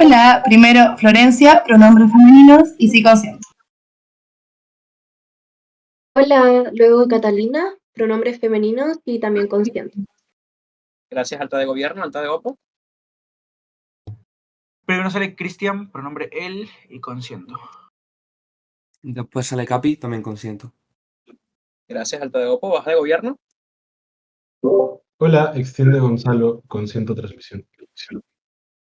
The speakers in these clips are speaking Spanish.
Hola, primero Florencia, pronombres femeninos y sí consciente. Hola, luego Catalina, pronombres femeninos y también consciente. Gracias, alta de gobierno, alta de OPO. Primero sale Cristian, pronombre él y consiento. Después sale Capi, también consiento. Gracias, alta de OPO, baja de gobierno. Hola, extiende Gonzalo, consiento transmisión.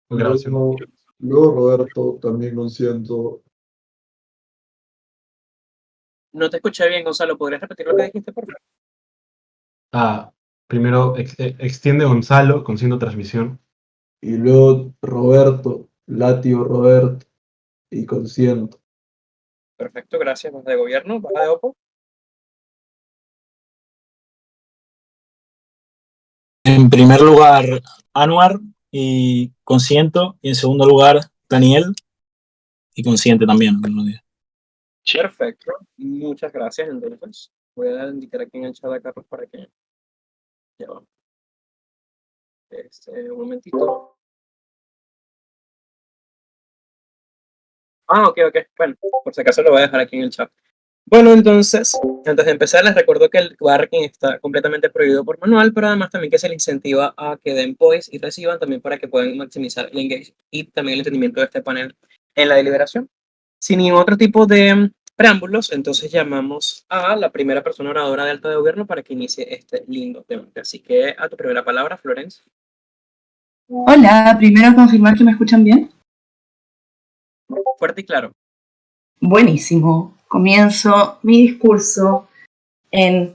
O grabación. Luego Roberto, también consiento. No te escuché bien, Gonzalo. ¿Podrías repetir lo que dijiste, por favor? Primero extiende Gonzalo, consiento transmisión. Y luego Roberto, Latio Roberto y consiento. Perfecto, gracias, baja de gobierno, baja de OPO. En primer lugar, Anuar y consiento. Y en segundo lugar, Daniel y consciente también. Perfecto, muchas gracias. Entonces, voy a indicar aquí en el chat a Carlos para que... Ya va. Un momentito. Ok. Bueno, por si acaso lo voy a dejar aquí en el chat. Bueno, entonces, antes de empezar, les recuerdo que el barking está completamente prohibido por manual, pero además también que se les incentiva a que den poise y reciban también para que puedan maximizar el engagement y también el entendimiento de este panel en la deliberación. Sin ningún otro tipo de preámbulos, entonces llamamos a la primera persona oradora de alta de gobierno para que inicie este lindo debate. Así que a tu primera palabra, Florencia. Hola, primero confirmar que me escuchan bien. Fuerte y claro. Buenísimo. Comienzo mi discurso en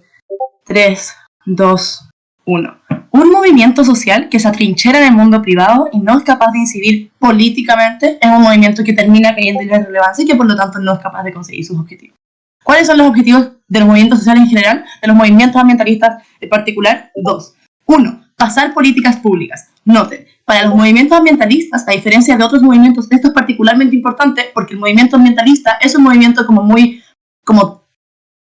3, 2, 1. Un movimiento social que se atrinchera en el mundo privado y no es capaz de incidir políticamente es un movimiento que termina cayendo en la irrelevancia y que por lo tanto no es capaz de conseguir sus objetivos. ¿Cuáles son los objetivos de los movimientos sociales en general, de los movimientos ambientalistas en particular? 2. 1. Pasar políticas públicas. Noten, para los movimientos ambientalistas, a diferencia de otros movimientos, esto es particularmente importante porque el movimiento ambientalista es un movimiento como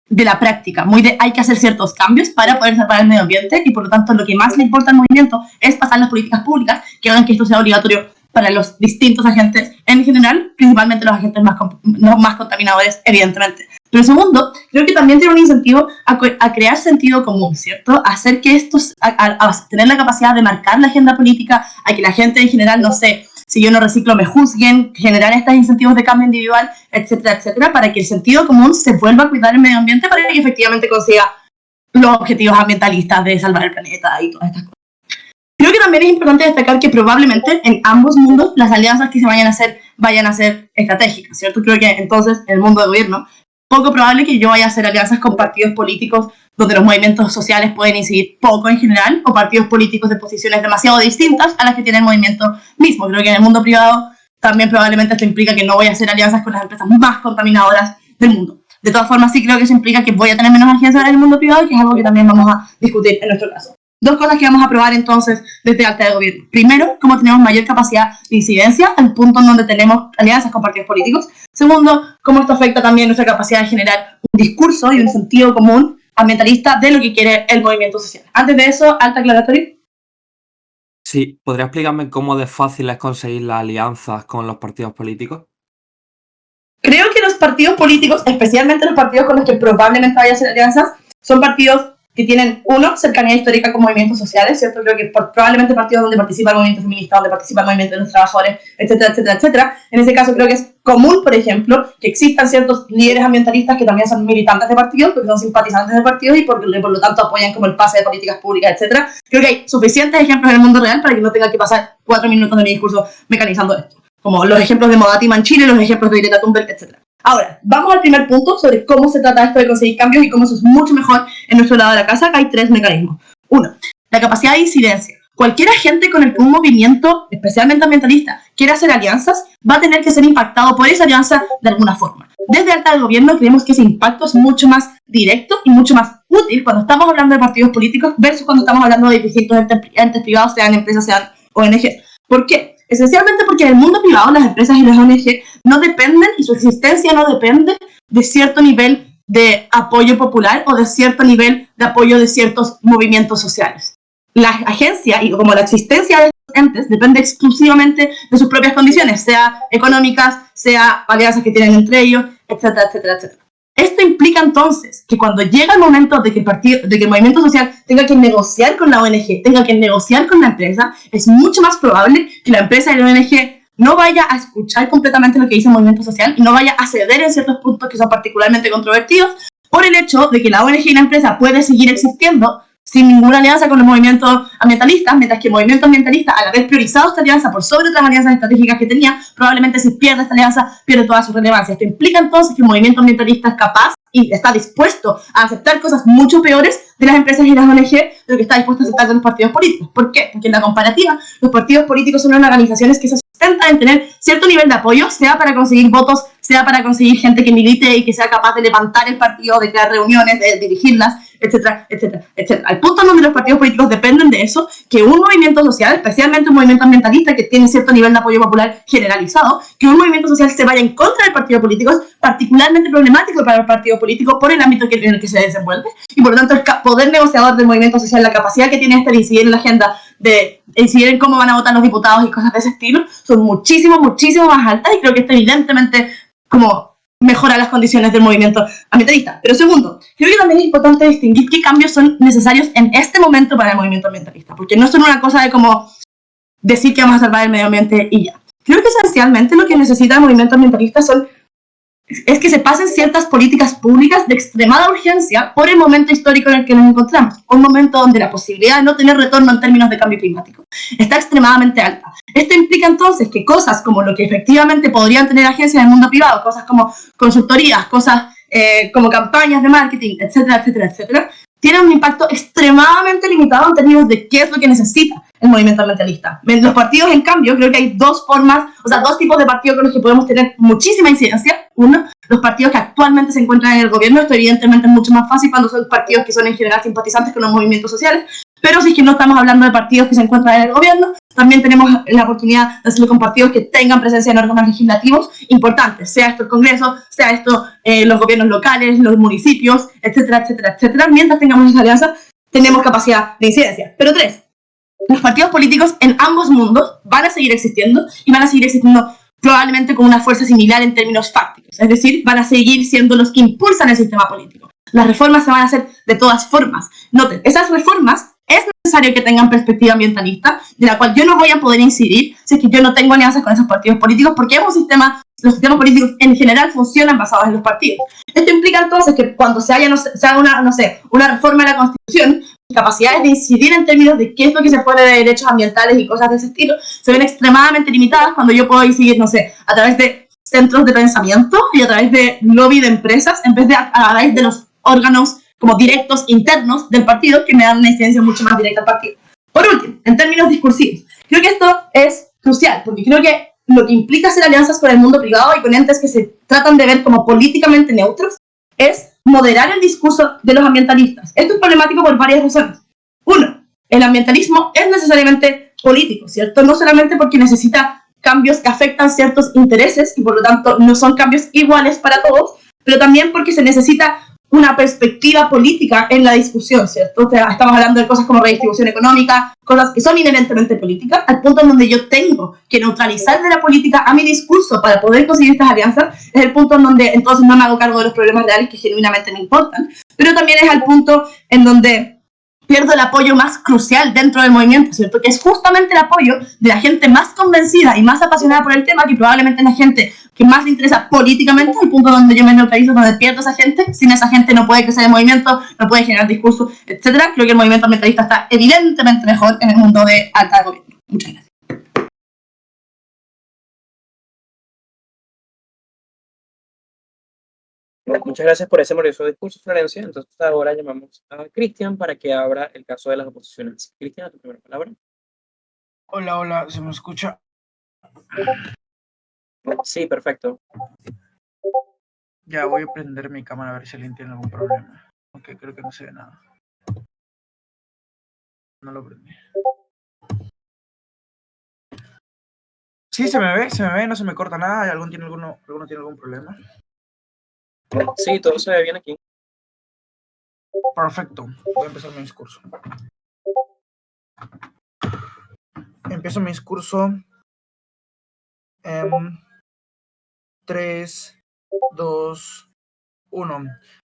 de la práctica, muy de hay que hacer ciertos cambios para poder salvar el medio ambiente y por lo tanto lo que más le importa al movimiento es pasar las políticas públicas que hagan que esto sea obligatorio para los distintos agentes en general, principalmente los agentes más contaminadores, evidentemente. Pero segundo, creo que también tiene un incentivo a crear sentido común, ¿cierto? A hacer que estos, a tener la capacidad de marcar la agenda política, a que la gente en general, no sé, si yo no reciclo me juzguen, generar estos incentivos de cambio individual, etcétera, etcétera, para que el sentido común se vuelva a cuidar el medio ambiente para que efectivamente consiga los objetivos ambientalistas de salvar el planeta y todas estas cosas. Creo que también es importante destacar que probablemente en ambos mundos las alianzas que se vayan a ser estratégicas, ¿cierto? Creo que entonces en el mundo de gobierno poco probable que yo vaya a hacer alianzas con partidos políticos donde los movimientos sociales pueden incidir poco en general, o partidos políticos de posiciones demasiado distintas a las que tiene el movimiento mismo. Creo que en el mundo privado también probablemente esto implica que no voy a hacer alianzas con las empresas más contaminadoras del mundo. De todas formas, sí creo que eso implica que voy a tener menos agencias en el mundo privado, que es algo que también vamos a discutir en nuestro caso. Dos cosas que vamos a probar entonces desde alta de gobierno. Primero, cómo tenemos mayor capacidad de incidencia al punto en donde tenemos alianzas con partidos políticos. Segundo, cómo esto afecta también nuestra capacidad de generar un discurso y un sentido común ambientalista de lo que quiere el movimiento social. Antes de eso, alta aclaratoria. Sí, ¿podría explicarme cómo de fácil es conseguir las alianzas con los partidos políticos? Creo que los partidos políticos, especialmente los partidos con los que probablemente vaya a hacer alianzas, son partidos que tienen, uno, cercanía histórica con movimientos sociales, ¿cierto? Creo que probablemente partidos donde participa el movimiento feminista, donde participa el movimiento de los trabajadores, etcétera, etcétera, etcétera. En ese caso creo que es común, por ejemplo, que existan ciertos líderes ambientalistas que también son militantes de partidos, porque son simpatizantes de partidos y por lo tanto apoyan como el pase de políticas públicas, etcétera. Creo que hay suficientes ejemplos en el mundo real para que no tenga que pasar 4 minutos de mi discurso mecanizando esto. Como los ejemplos de Modatiman en Chile, los ejemplos de Greta Thunberg, etcétera. Ahora, vamos al primer punto sobre cómo se trata esto de conseguir cambios y cómo eso es mucho mejor en nuestro lado de la casa. Acá hay 3 mecanismos. 1. La capacidad de incidencia. Cualquier agente con el que un movimiento, especialmente ambientalista, quiera hacer alianzas, va a tener que ser impactado por esa alianza de alguna forma. Desde alta del gobierno creemos que ese impacto es mucho más directo y mucho más útil cuando estamos hablando de partidos políticos versus cuando estamos hablando de distintos entes privados, sean empresas, sean ONG. ¿Por qué? Esencialmente porque en el mundo privado las empresas y las ONG no dependen, y su existencia no depende de cierto nivel de apoyo popular o de cierto nivel de apoyo de ciertos movimientos sociales. La agencia y como la existencia de estos entes depende exclusivamente de sus propias condiciones, sea económicas, sea alianzas que tienen entre ellos, etcétera, etcétera, etcétera. Esto implica entonces que cuando llega el momento de que el movimiento social tenga que negociar con la ONG, tenga que negociar con la empresa, es mucho más probable que la empresa y la ONG no vaya a escuchar completamente lo que dice el movimiento social y no vaya a ceder en ciertos puntos que son particularmente controvertidos por el hecho de que la ONG y la empresa puede seguir existiendo sin ninguna alianza con los movimientos ambientalistas, mientras que el movimiento ambientalista, al haber priorizado esta alianza por sobre otras alianzas estratégicas que tenía, probablemente si pierde esta alianza, pierde toda su relevancia. Esto implica entonces que el movimiento ambientalista es capaz y está dispuesto a aceptar cosas mucho peores de las empresas y las ONG de lo que está dispuesto a aceptar de los partidos políticos. ¿Por qué? Porque en la comparativa, los partidos políticos son unas organizaciones que se sustentan en tener cierto nivel de apoyo, sea para conseguir votos, sea para conseguir gente que milite y que sea capaz de levantar el partido, de crear reuniones, de dirigirlas, etcétera, etcétera, etcétera. Al punto en donde los partidos políticos dependen de eso, que un movimiento social, especialmente un movimiento ambientalista que tiene cierto nivel de apoyo popular generalizado, que un movimiento social se vaya en contra del partido político es particularmente problemático para el partido político por el ámbito en el que se desenvuelve, y por lo tanto el poder negociador del movimiento social, la capacidad que tiene de incidir en la agenda, de incidir en cómo van a votar los diputados y cosas de ese estilo, son muchísimo, muchísimo más altas, y creo que esto evidentemente como mejora las condiciones del movimiento ambientalista. Pero segundo, creo que también es importante distinguir qué cambios son necesarios en este momento para el movimiento ambientalista, porque no son una cosa de como decir que vamos a salvar el medio ambiente y ya. Creo que esencialmente lo que necesita el movimiento ambientalista es que se pasen ciertas políticas públicas de extremada urgencia por el momento histórico en el que nos encontramos, un momento donde la posibilidad de no tener retorno en términos de cambio climático está extremadamente alta. Esto implica entonces que cosas como lo que efectivamente podrían tener agencias en el mundo privado, cosas como consultorías, cosas como campañas de marketing, etcétera, etcétera, etcétera, tienen un impacto extremadamente limitado en términos de qué es lo que necesita el movimiento ambientalista. Los partidos, en cambio, creo que hay dos tipos de partidos con los que podemos tener muchísima incidencia. Uno, los partidos que actualmente se encuentran en el gobierno. Esto evidentemente es mucho más fácil cuando son partidos que son en general simpatizantes con los movimientos sociales, pero si es que no estamos hablando de partidos que se encuentran en el gobierno, también tenemos la oportunidad de hacerlo con partidos que tengan presencia en órganos legislativos importantes, sea esto el Congreso, sea esto los gobiernos locales, los municipios, etcétera, etcétera, etcétera. Mientras tengamos esa alianza, tenemos capacidad de incidencia. Pero tres, los partidos políticos en ambos mundos van a seguir existiendo y van a seguir existiendo probablemente con una fuerza similar en términos fácticos. Es decir, van a seguir siendo los que impulsan el sistema político. Las reformas se van a hacer de todas formas. Noten, esas reformas es necesario que tengan perspectiva ambientalista, de la cual yo no voy a poder incidir si es que yo no tengo alianzas con esos partidos políticos, porque los sistemas políticos en general funcionan basados en los partidos. Esto implica entonces que cuando se haga una reforma de la Constitución, capacidades de incidir en términos de qué es lo que se pone de derechos ambientales y cosas de ese estilo, se ven extremadamente limitadas cuando yo puedo incidir, a través de centros de pensamiento y a través de lobby de empresas, en vez de a través de los órganos como directos internos del partido que me dan una incidencia mucho más directa al partido. Por último, en términos discursivos, creo que esto es crucial, porque creo que lo que implica hacer alianzas con el mundo privado y con entes que se tratan de ver como políticamente neutros es moderar el discurso de los ambientalistas. Esto es problemático por varias razones. Uno, el ambientalismo es necesariamente político, ¿cierto? No solamente porque necesita cambios que afectan ciertos intereses y por lo tanto no son cambios iguales para todos, pero también porque se necesita una perspectiva política en la discusión, ¿cierto? O sea, estamos hablando de cosas como redistribución económica, cosas que son inherentemente políticas, al punto en donde yo tengo que neutralizar de la política a mi discurso para poder conseguir estas alianzas, es el punto en donde entonces no me hago cargo de los problemas reales que genuinamente me importan, pero también es el punto en donde pierdo el apoyo más crucial dentro del movimiento, ¿cierto? Que es justamente el apoyo de la gente más convencida y más apasionada por el tema, que probablemente es la gente que más le interesa políticamente, al punto donde yo me neutralizo, donde pierdo esa gente. Sin esa gente no puede crecer el movimiento, no puede generar discurso, etcétera. Creo que el movimiento ambientalista está evidentemente mejor en el mundo de alta gobierno. Muchas gracias. Muchas gracias por ese maravilloso discurso, Florencia. Entonces ahora llamamos a Cristian para que abra el caso de las oposiciones. Cristian, a tu primera palabra. Hola, hola, ¿se me escucha? Sí, perfecto. Ya voy a prender mi cámara a ver si alguien tiene algún problema. Aunque creo que no se ve nada. No lo prendí. Sí, se me ve, no se me corta nada. ¿Alguno tiene algún problema? Sí, todo se ve bien aquí. Perfecto. Voy a empezar mi discurso. Empiezo mi discurso. 3, 2, 1.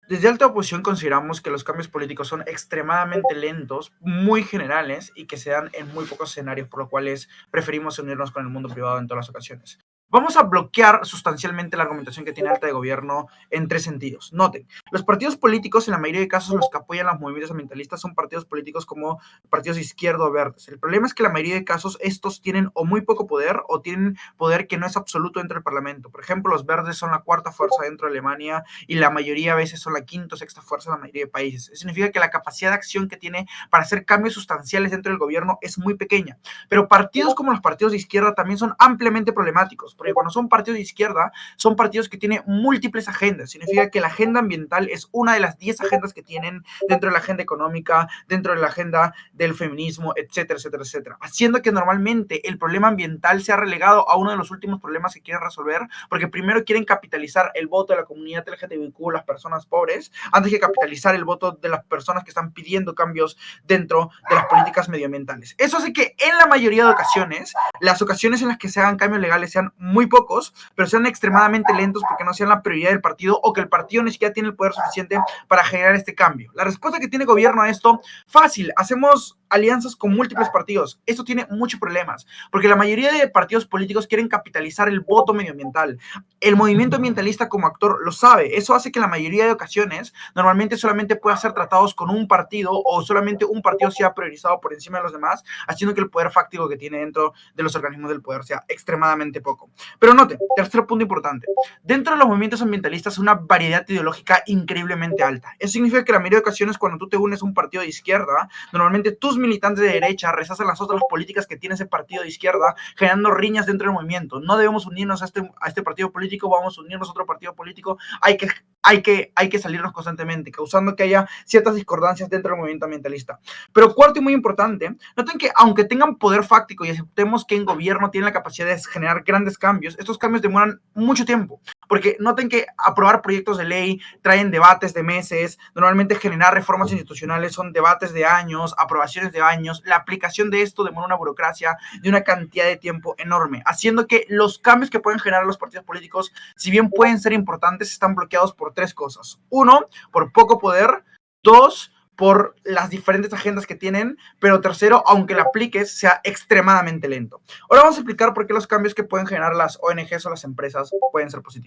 Desde alta oposición consideramos que los cambios políticos son extremadamente lentos, muy generales y que se dan en muy pocos escenarios, por lo cual preferimos unirnos con el mundo privado en todas las ocasiones. Vamos a bloquear sustancialmente la argumentación que tiene Alta de Gobierno en 3 sentidos. Noten, los partidos políticos, en la mayoría de casos, los que apoyan los movimientos ambientalistas son partidos políticos como partidos de izquierda o verdes. El problema es que en la mayoría de casos estos tienen o muy poco poder o tienen poder que no es absoluto dentro del Parlamento. Por ejemplo, los verdes son la 4ª fuerza dentro de Alemania y la mayoría a veces son la 5ª o 6ª fuerza en la mayoría de países. Eso significa que la capacidad de acción que tiene para hacer cambios sustanciales dentro del gobierno es muy pequeña. Pero partidos como los partidos de izquierda también son ampliamente problemáticos, porque cuando son partidos de izquierda, son partidos que tienen múltiples agendas. Significa que la agenda ambiental es una de las 10 agendas que tienen dentro de la agenda económica, dentro de la agenda del feminismo, etcétera, etcétera, etcétera. Haciendo que normalmente el problema ambiental sea relegado a uno de los últimos problemas que quieren resolver, porque primero quieren capitalizar el voto de la comunidad LGTBIQ, las personas pobres, antes que capitalizar el voto de las personas que están pidiendo cambios dentro de las políticas medioambientales. Eso hace que en la mayoría de ocasiones, las ocasiones en las que se hagan cambios legales sean muy pocos, pero sean extremadamente lentos porque no sean la prioridad del partido o que el partido ni siquiera tiene el poder suficiente para generar este cambio. La respuesta que tiene el gobierno a esto, fácil, hacemos alianzas con múltiples partidos. Esto tiene muchos problemas, porque la mayoría de partidos políticos quieren capitalizar el voto medioambiental. El movimiento ambientalista como actor lo sabe. Eso hace que la mayoría de ocasiones normalmente solamente pueda ser tratados con un partido o solamente un partido sea priorizado por encima de los demás, haciendo que el poder fáctico que tiene dentro de los organismos del poder sea extremadamente poco. Pero noten, tercer punto importante. Dentro de los movimientos ambientalistas hay una variedad ideológica increíblemente alta. Eso significa que la mayoría de ocasiones cuando tú te unes a un partido de izquierda, normalmente tus militantes de derecha rechazan las otras políticas que tiene ese partido de izquierda, generando riñas dentro del movimiento. No debemos unirnos a este partido político, vamos a unirnos a otro partido político. Hay que salirnos constantemente, causando que haya ciertas discordancias dentro del movimiento ambientalista. Pero cuarto y muy importante, noten que aunque tengan poder fáctico y aceptemos que en gobierno tienen la capacidad de generar grandes cambios, estos cambios demoran mucho tiempo. Porque noten que aprobar proyectos de ley traen debates de meses, normalmente generar reformas institucionales son debates de años, aprobaciones de años, la aplicación de esto demora una burocracia de una cantidad de tiempo enorme, haciendo que los cambios que pueden generar los partidos políticos, si bien pueden ser importantes, están bloqueados por 3 cosas. 1, por poco poder. 2, por las diferentes agendas que tienen, pero tercero, aunque la apliques, sea extremadamente lento. Ahora vamos a explicar por qué los cambios que pueden generar las ONGs o las empresas pueden ser positivos.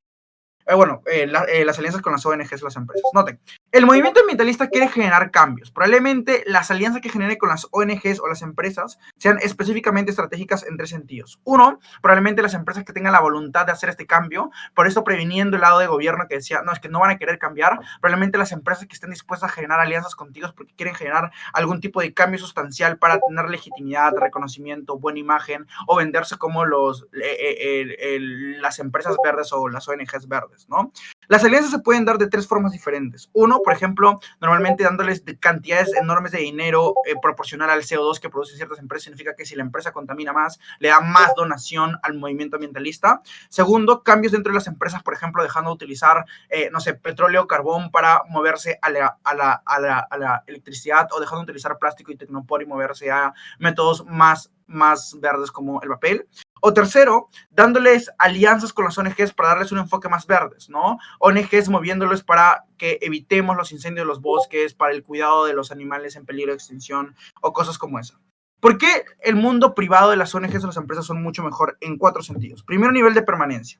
Las alianzas con las ONGs o las empresas. Noten, el movimiento ambientalista quiere generar cambios. Probablemente las alianzas que genere con las ONGs o las empresas sean específicamente estratégicas en 3 sentidos. 1, probablemente las empresas que tengan la voluntad de hacer este cambio, por eso previniendo el lado de gobierno que decía, no, es que no van a querer cambiar. Probablemente las empresas que estén dispuestas a generar alianzas contigo porque quieren generar algún tipo de cambio sustancial para tener legitimidad, reconocimiento, buena imagen o venderse como las empresas verdes o las ONGs verdes, ¿no? Las alianzas se pueden dar de 3 formas diferentes. 1, por ejemplo, normalmente dándoles cantidades enormes de dinero proporcional al CO2 que producen ciertas empresas. Significa que si la empresa contamina más, le da más donación al movimiento ambientalista. Segundo, cambios dentro de las empresas, por ejemplo, dejando de utilizar, petróleo o carbón para moverse a la electricidad, o dejando de utilizar plástico y tecnopor y moverse a métodos más verdes como el papel. O tercero, dándoles alianzas con las ONGs para darles un enfoque más verdes, ¿no? ONGs moviéndolos para que evitemos los incendios de los bosques, para el cuidado de los animales en peligro de extinción o cosas como esa. ¿Por qué el mundo privado de las ONGs o las empresas son mucho mejor en 4 sentidos? Primero, nivel de permanencia.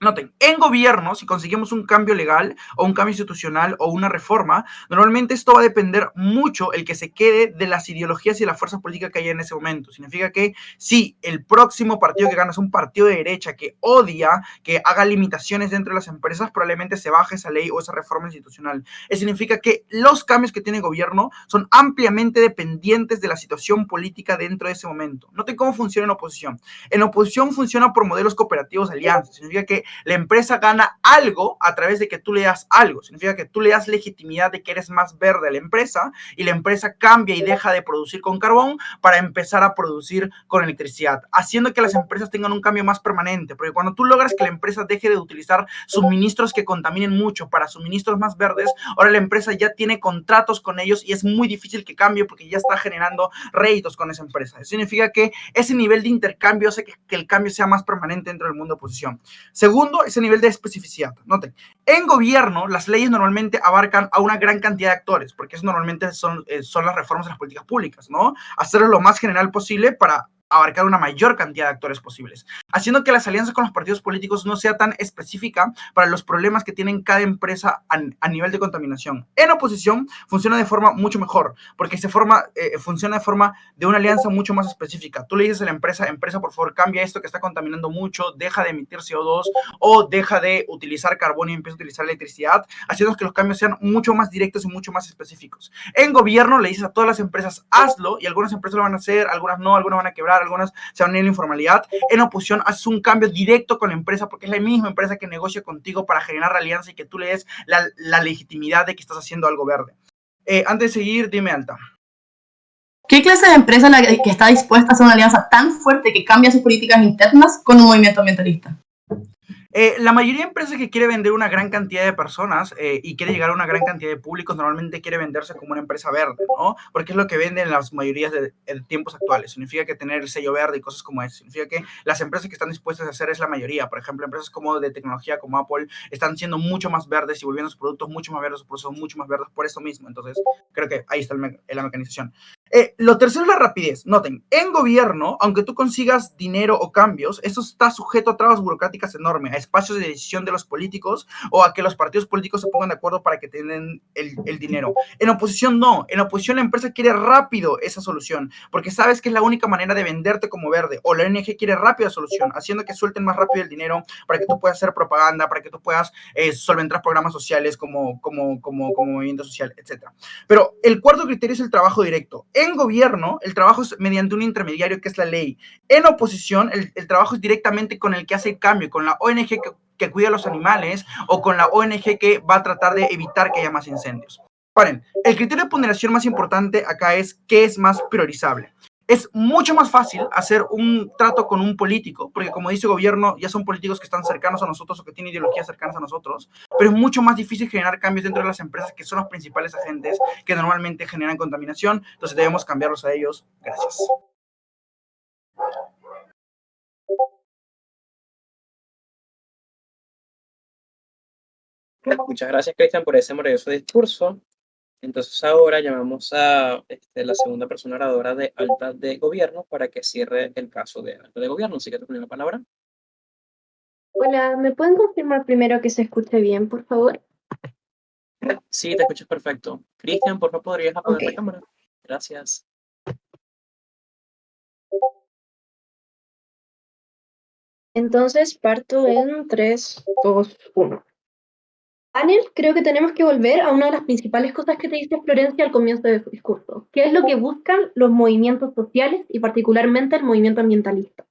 Noten, en gobierno, si conseguimos un cambio legal o un cambio institucional o una reforma, normalmente esto va a depender mucho el que se quede de las ideologías y de la fuerza política que haya en ese momento. Significa que si el próximo partido que gana es un partido de derecha que odia, que haga limitaciones dentro de las empresas, probablemente se baje esa ley o esa reforma institucional. Eso significa que los cambios que tiene el gobierno son ampliamente dependientes de la situación política dentro de ese momento. Noten cómo funciona en oposición. En oposición funciona por modelos cooperativos de alianzas. Significa que la empresa gana algo a través de que tú le das algo. Significa que tú le das legitimidad de que eres más verde a la empresa y la empresa cambia y deja de producir con carbón para empezar a producir con electricidad, haciendo que las empresas tengan un cambio más permanente, porque cuando tú logras que la empresa deje de utilizar suministros que contaminen mucho para suministros más verdes, ahora la empresa ya tiene contratos con ellos y es muy difícil que cambie porque ya está generando réditos con esa empresa. Eso significa que ese nivel de intercambio hace que el cambio sea más permanente dentro del mundo de oposición. Segundo, ese nivel de especificidad. Noten, en gobierno las leyes normalmente abarcan a una gran cantidad de actores, porque eso normalmente son las reformas de las políticas públicas, ¿no? Hacerlo lo más general posible para abarcar una mayor cantidad de actores posibles, haciendo que las alianzas con los partidos políticos no sea tan específica para los problemas que tienen cada empresa a nivel de contaminación. En oposición funciona de forma mucho mejor, porque funciona de forma de una alianza mucho más específica. Tú le dices a la empresa, por favor, cambia esto que está contaminando mucho, deja de emitir CO2 o deja de utilizar carbón y empieza a utilizar electricidad, haciendo que los cambios sean mucho más directos y mucho más específicos. En gobierno le dices a todas las empresas, hazlo, y algunas empresas lo van a hacer, algunas no, algunas van a quebrar, algunas se van a ir a la informalidad. En oposición haces un cambio directo con la empresa porque es la misma empresa que negocia contigo para generar alianza y que tú le des la legitimidad de que estás haciendo algo verde. Antes de seguir, dime, Alta. ¿Qué clase de empresa es la que está dispuesta a hacer una alianza tan fuerte que cambia sus políticas internas con un movimiento ambientalista? La mayoría de empresas que quiere vender una gran cantidad de personas y quiere llegar a una gran cantidad de públicos normalmente quiere venderse como una empresa verde, ¿no? Porque es lo que venden en las mayorías de tiempos actuales. Significa que tener el sello verde y cosas como eso. Significa que las empresas que están dispuestas a hacer es la mayoría. Por ejemplo, empresas como de tecnología como Apple están siendo mucho más verdes y volviendo sus productos mucho más verdes, sus procesos mucho más verdes por eso mismo. Entonces, creo que ahí está la mecanización. Lo tercero es la rapidez. Noten, en gobierno, aunque tú consigas dinero o cambios, eso está sujeto a trabas burocráticas enormes, a espacios de decisión de los políticos o a que los partidos políticos se pongan de acuerdo para que tengan el dinero. En oposición no. En oposición la empresa quiere rápido esa solución, porque sabes que es la única manera de venderte como verde, o la ONG quiere rápida solución, haciendo que suelten más rápido el dinero para que tú puedas hacer propaganda, para que tú puedas solventar programas sociales como movimiento social, etc. Pero el cuarto criterio es el trabajo directo. En gobierno, el trabajo es mediante un intermediario que es la ley. En oposición, el trabajo es directamente con el que hace el cambio, con la ONG que cuida a los animales o con la ONG que va a tratar de evitar que haya más incendios. Paren, el criterio de ponderación más importante acá es qué es más priorizable. Es mucho más fácil hacer un trato con un político, porque como dice el gobierno, ya son políticos que están cercanos a nosotros o que tienen ideologías cercanas a nosotros, pero es mucho más difícil generar cambios dentro de las empresas que son los principales agentes que normalmente generan contaminación, entonces debemos cambiarlos a ellos. Gracias. Muchas gracias, Cristian, por ese maravilloso discurso. Entonces ahora llamamos a la segunda persona oradora de Alta de Gobierno para que cierre el caso de Alta de Gobierno. Así que te doy la palabra. Hola, ¿me pueden confirmar primero que se escuche bien, por favor? Sí, te escuchas perfecto. Cristian, por favor, ¿podrías apagar la cámara? Gracias. Entonces parto en 3, 2, 1. Daniel, creo que tenemos que volver a una de las principales cosas que te dice Florencia al comienzo de su discurso. ¿Qué es lo que buscan los movimientos sociales y particularmente el movimiento ambientalista?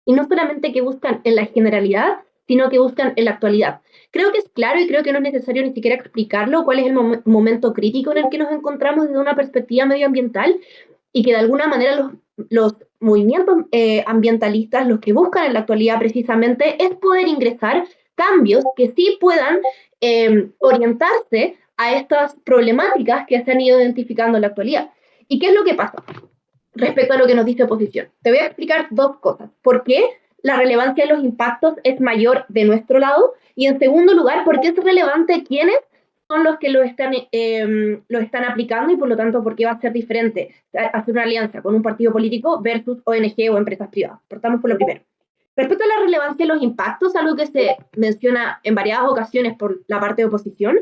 Y no solamente que buscan en la generalidad, sino que buscan en la actualidad. Creo que es claro y creo que no es necesario ni siquiera explicarlo cuál es el momento crítico en el que nos encontramos desde una perspectiva medioambiental y que de alguna manera los movimientos ambientalistas, los que buscan en la actualidad precisamente, es poder ingresar cambios que sí puedan orientarse a estas problemáticas que se han ido identificando en la actualidad. ¿Y qué es lo que pasa respecto a lo que nos dice oposición? Te voy a explicar dos cosas. ¿Por qué la relevancia de los impactos es mayor de nuestro lado? Y en segundo lugar, ¿por qué es relevante quiénes son los que lo están aplicando y por lo tanto por qué va a ser diferente hacer una alianza con un partido político versus ONG o empresas privadas? Partamos por lo primero. Respecto a la relevancia de los impactos, algo que se menciona en varias ocasiones por la parte de oposición,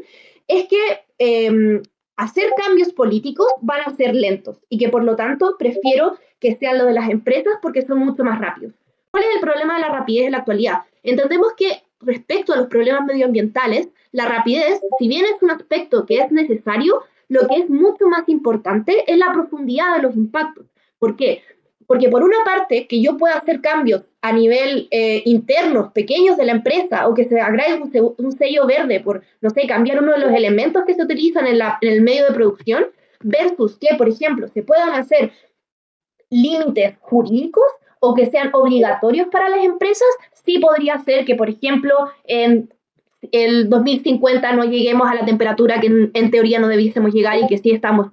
es que hacer cambios políticos van a ser lentos y que por lo tanto prefiero que sean los de las empresas porque son mucho más rápidos. ¿Cuál es el problema de la rapidez en la actualidad? Entendemos que respecto a los problemas medioambientales, la rapidez, si bien es un aspecto que es necesario, lo que es mucho más importante es la profundidad de los impactos. ¿Por qué? Porque por una parte, que yo pueda hacer cambios a nivel internos, pequeños de la empresa, o que se agregue un sello verde por, no sé, cambiar uno de los elementos que se utilizan en el medio de producción, versus que, por ejemplo, se puedan hacer límites jurídicos o que sean obligatorios para las empresas, sí podría ser que, por ejemplo, en el 2050 no lleguemos a la temperatura que en teoría no debiésemos llegar y que sí estamos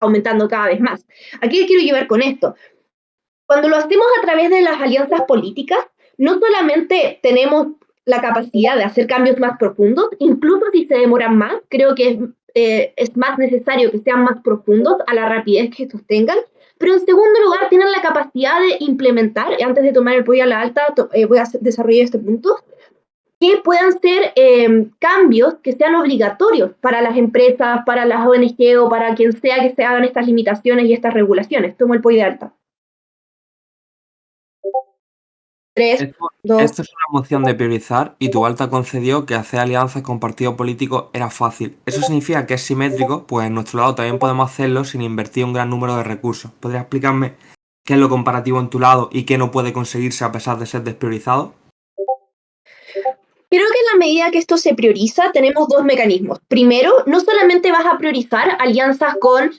aumentando cada vez más. ¿A qué quiero llevar con esto? Cuando lo hacemos a través de las alianzas políticas, no solamente tenemos la capacidad de hacer cambios más profundos, incluso si se demoran más, creo que es más necesario que sean más profundos a la rapidez que estos tengan, pero en segundo lugar tienen la capacidad de implementar, antes de tomar el pollo a la alta, voy a desarrollar este punto, que puedan ser cambios que sean obligatorios para las empresas, para las ONG o para quien sea que se hagan estas limitaciones y estas regulaciones. Tomo el pollo de alta. 3, 2. Esto es una moción de priorizar y tu alta concedió que hacer alianzas con partidos políticos era fácil. ¿Eso significa que es simétrico? Pues en nuestro lado también podemos hacerlo sin invertir un gran número de recursos. ¿Podrías explicarme qué es lo comparativo en tu lado y qué no puede conseguirse a pesar de ser despriorizado? Creo que en la medida que esto se prioriza, tenemos dos mecanismos. Primero, no solamente vas a priorizar alianzas con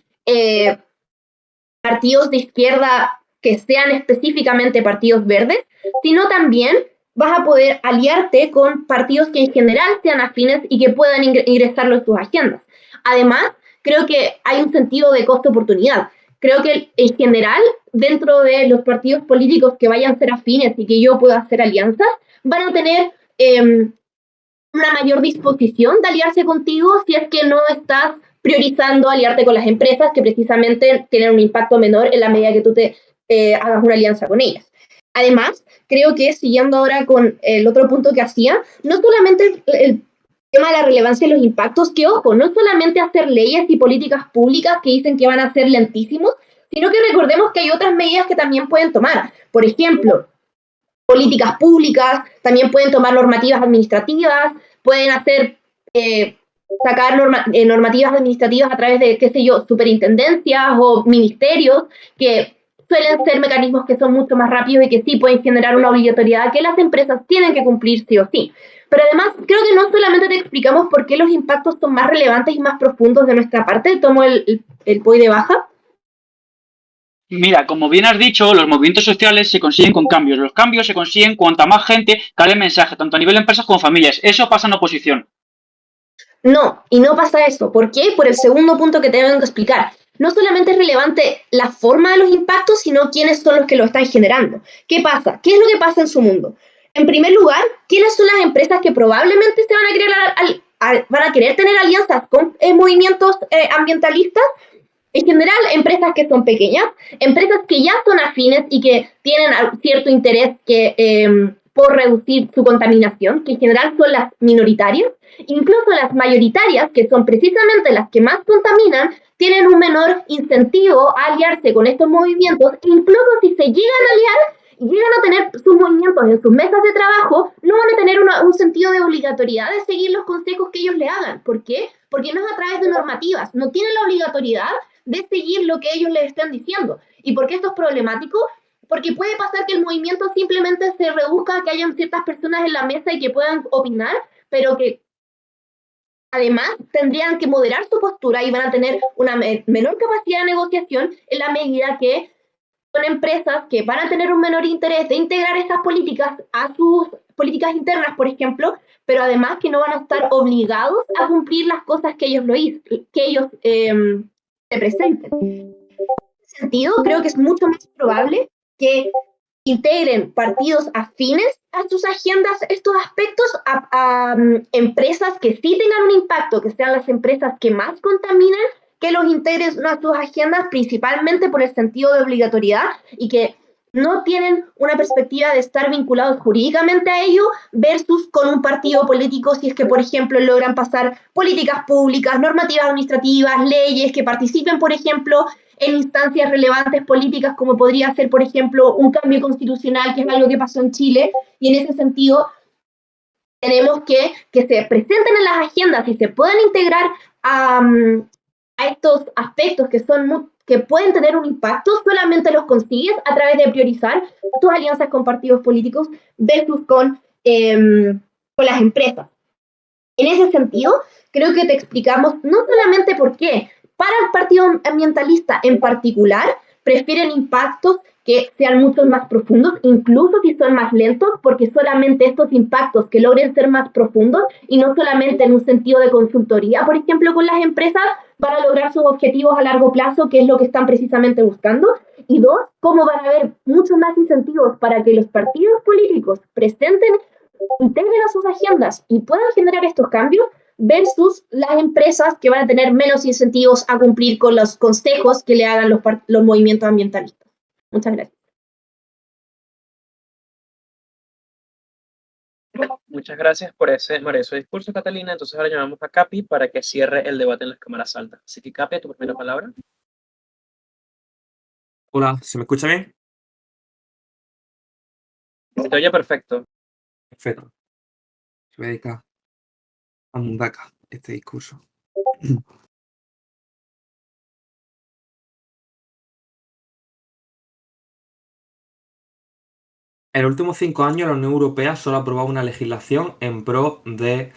partidos de izquierda que sean específicamente partidos verdes, sino también vas a poder aliarte con partidos que en general sean afines y que puedan ingresarlo en sus agendas. Además, creo que hay un sentido de costo-oportunidad. Creo que en general, dentro de los partidos políticos que vayan a ser afines y que yo pueda hacer alianzas, van a tener una mayor disposición de aliarse contigo si es que no estás priorizando aliarte con las empresas que precisamente tienen un impacto menor en la medida que tú te hagas una alianza con ellas. Además, creo que siguiendo ahora con el otro punto que hacía, no solamente el tema de la relevancia de los impactos, que ojo, no solamente hacer leyes y políticas públicas que dicen que van a ser lentísimos, sino que recordemos que hay otras medidas que también pueden tomar. Por ejemplo, políticas públicas, también pueden tomar normativas administrativas, pueden hacer, sacar normativas administrativas a través de, qué sé yo, superintendencias o ministerios, que suelen ser mecanismos que son mucho más rápidos y que sí pueden generar una obligatoriedad que las empresas tienen que cumplir sí o sí. Pero además, creo que no solamente te explicamos por qué los impactos son más relevantes y más profundos de nuestra parte. Tomo el POI de baja. Mira, como bien has dicho, los movimientos sociales se consiguen con cambios. Los cambios se consiguen cuanta más gente cale el mensaje, tanto a nivel de empresas como familias. Eso pasa en oposición. No, y no pasa eso. ¿Por qué? Por el segundo punto que te vengo a explicar. No solamente es relevante la forma de los impactos, sino quiénes son los que lo están generando. ¿Qué pasa? ¿Qué es lo que pasa en su mundo? En primer lugar, ¿quiénes son las empresas que probablemente se van a querer tener alianzas con movimientos ambientalistas? En general, empresas que son pequeñas, empresas que ya son afines y que tienen cierto interés por reducir su contaminación, que en general son las minoritarias. Incluso las mayoritarias, que son precisamente las que más contaminan, tienen un menor incentivo a aliarse con estos movimientos. Incluso si se llegan a aliar y llegan a tener sus movimientos en sus mesas de trabajo, no van a tener un sentido de obligatoriedad de seguir los consejos que ellos le hagan. ¿Por qué? Porque no es a través de normativas, no tienen la obligatoriedad de seguir lo que ellos les están diciendo. ¿Y por qué esto es problemático? Porque puede pasar que el movimiento simplemente se reduzca a que hayan ciertas personas en la mesa y que puedan opinar, pero que además tendrían que moderar su postura y van a tener una menor capacidad de negociación en la medida que son empresas que van a tener un menor interés de integrar estas políticas a sus políticas internas, por ejemplo, pero además que no van a estar obligados a cumplir las cosas que ellos se presenten. En ese sentido, creo que es mucho más probable que integren partidos afines a sus agendas estos aspectos a empresas que sí tengan un impacto, que sean las empresas que más contaminan, que los integren a sus agendas principalmente por el sentido de obligatoriedad y que no tienen una perspectiva de estar vinculados jurídicamente a ello versus con un partido político si es que, por ejemplo, logran pasar políticas públicas, normativas administrativas, leyes que participen, por ejemplo, en instancias relevantes políticas como podría ser, por ejemplo, un cambio constitucional, que es algo que pasó en Chile, y en ese sentido tenemos que se presenten en las agendas y se puedan integrar a estos aspectos que son que pueden tener un impacto solamente los consigues a través de priorizar tus alianzas con partidos políticos versus con las empresas. En ese sentido, creo que te explicamos no solamente por qué, para el partido ambientalista en particular, prefieren impactos que sean mucho más profundos, incluso si son más lentos, porque solamente estos impactos que logren ser más profundos y no solamente en un sentido de consultoría, por ejemplo, con las empresas, van a lograr sus objetivos a largo plazo, que es lo que están precisamente buscando. Y dos, cómo van a haber muchos más incentivos para que los partidos políticos presenten, integren a sus agendas y puedan generar estos cambios versus las empresas que van a tener menos incentivos a cumplir con los consejos que le hagan los movimientos ambientalistas. Muchas gracias. Muchas gracias por ese maravilloso discurso, Catalina. Entonces ahora llamamos a Capi para que cierre el debate en las cámaras altas. Así que, Capi, tu primera palabra. Hola, ¿se me escucha bien? Se te oye perfecto. Perfecto. Se voy a dedicar a Mundaka este discurso. En los últimos 5 años, la Unión Europea solo ha aprobado una legislación en pro de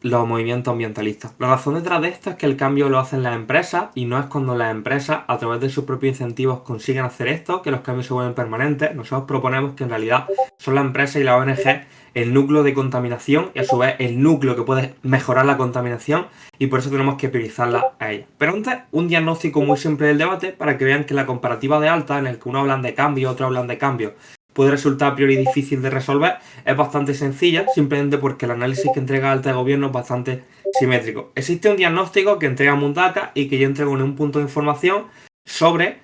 los movimientos ambientalistas. La razón detrás de esto es que el cambio lo hacen las empresas y no es cuando las empresas, a través de sus propios incentivos, consiguen hacer esto, que los cambios se vuelven permanentes. Nosotros proponemos que en realidad son las empresas y las ONG el núcleo de contaminación y a su vez el núcleo que puede mejorar la contaminación y por eso tenemos que priorizarla a ellas. Pero antes, un diagnóstico muy simple del debate para que vean que la comparativa de alta, en el que uno hablan de cambio, otro hablan de cambio, puede resultar a priori difícil de resolver, es bastante sencilla, simplemente porque el análisis que entrega Alta de Gobierno es bastante simétrico. Existe un diagnóstico que entrega Mundaka y que yo entrego en un punto de información sobre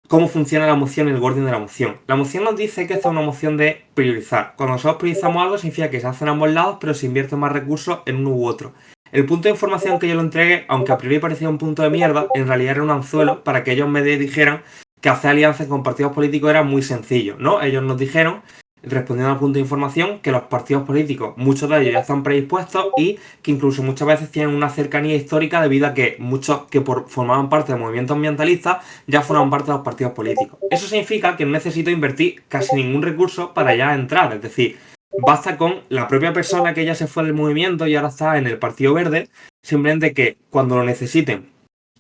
cómo funciona la moción y el wording de la moción. La moción nos dice que esta es una moción de priorizar. Cuando nosotros priorizamos algo significa que se hace en ambos lados, pero se invierten más recursos en uno u otro. El punto de información que yo lo entregué, aunque a priori parecía un punto de mierda, en realidad era un anzuelo para que ellos me dijeran que hacer alianzas con partidos políticos era muy sencillo, ¿no? Ellos nos dijeron, respondiendo al punto de información, que los partidos políticos, muchos de ellos ya están predispuestos y que incluso muchas veces tienen una cercanía histórica debido a que muchos que formaban parte del movimiento ambientalista ya forman parte de los partidos políticos. Eso significa que no necesito invertir casi ningún recurso para ya entrar, es decir, basta con la propia persona que ya se fue del movimiento y ahora está en el Partido Verde, simplemente que cuando lo necesiten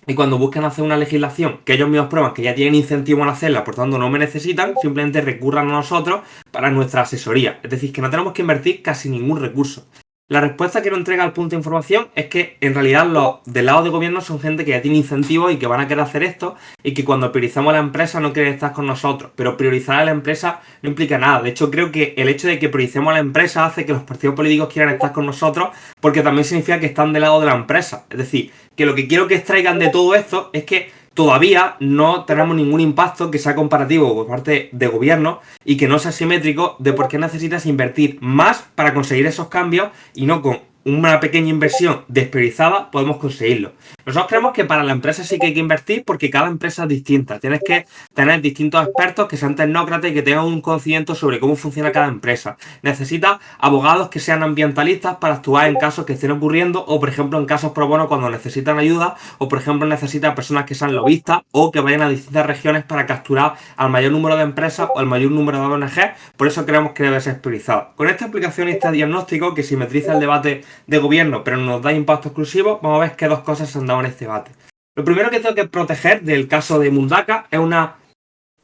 y cuando busquen hacer una legislación que ellos mismos prueban que ya tienen incentivo en hacerla, por tanto no me necesitan, simplemente recurran a nosotros para nuestra asesoría. Es decir, que no tenemos que invertir casi ningún recurso. La respuesta que nos entrega el punto de información es que en realidad los del lado de gobierno son gente que ya tiene incentivos y que van a querer hacer esto y que cuando priorizamos a la empresa no quieren estar con nosotros. Pero priorizar a la empresa no implica nada. De hecho, creo que el hecho de que prioricemos a la empresa hace que los partidos políticos quieran estar con nosotros porque también significa que están del lado de la empresa. Es decir, que lo que quiero que extraigan de todo esto es que todavía no tenemos ningún impacto que sea comparativo por parte de gobierno y que no sea simétrico de por qué necesitas invertir más para conseguir esos cambios y no con una pequeña inversión despriorizada podemos conseguirlo. Nosotros creemos que para la empresa sí que hay que invertir porque cada empresa es distinta. Tienes que tener distintos expertos que sean tecnócratas y que tengan un conocimiento sobre cómo funciona cada empresa. Necesitas abogados que sean ambientalistas para actuar en casos que estén ocurriendo o, por ejemplo, en casos pro bono cuando necesitan ayuda o, por ejemplo, necesitas personas que sean lobistas o que vayan a distintas regiones para capturar al mayor número de empresas o al mayor número de ONG. Por eso creemos que debe ser priorizado. Con esta explicación y este diagnóstico que simetriza el debate de gobierno pero nos da impacto exclusivo, vamos a ver qué dos cosas se han dado en este debate. Lo primero que tengo que proteger del caso de Mundaka es una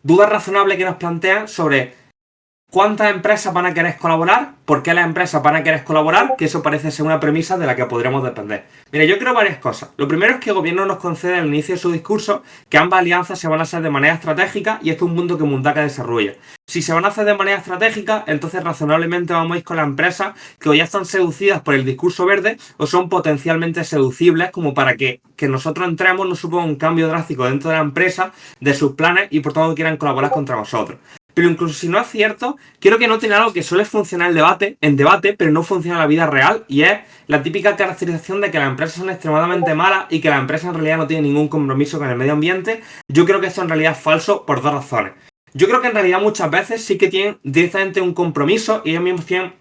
duda razonable que nos plantean sobre cuántas empresas van a querer colaborar, por qué las empresas van a querer colaborar, que eso parece ser una premisa de la que podremos depender. Mira, yo creo varias cosas. Lo primero es que el gobierno nos concede al inicio de su discurso que ambas alianzas se van a hacer de manera estratégica y esto es un punto que Mundaka desarrolla. Si se van a hacer de manera estratégica, entonces razonablemente vamos a ir con las empresas que o ya están seducidas por el discurso verde o son potencialmente seducibles como para que nosotros entremos no suponga un cambio drástico dentro de la empresa, de sus planes y por tanto quieran colaborar contra nosotros. Pero incluso si no es cierto, quiero que noten algo que suele funcionar en debate, pero no funciona en la vida real, y es la típica caracterización de que las empresas son extremadamente malas y que la empresa en realidad no tiene ningún compromiso con el medio ambiente. Yo creo que esto en realidad es falso por dos razones. Yo creo que en realidad muchas veces sí que tienen directamente un compromiso y ellos mismos tienen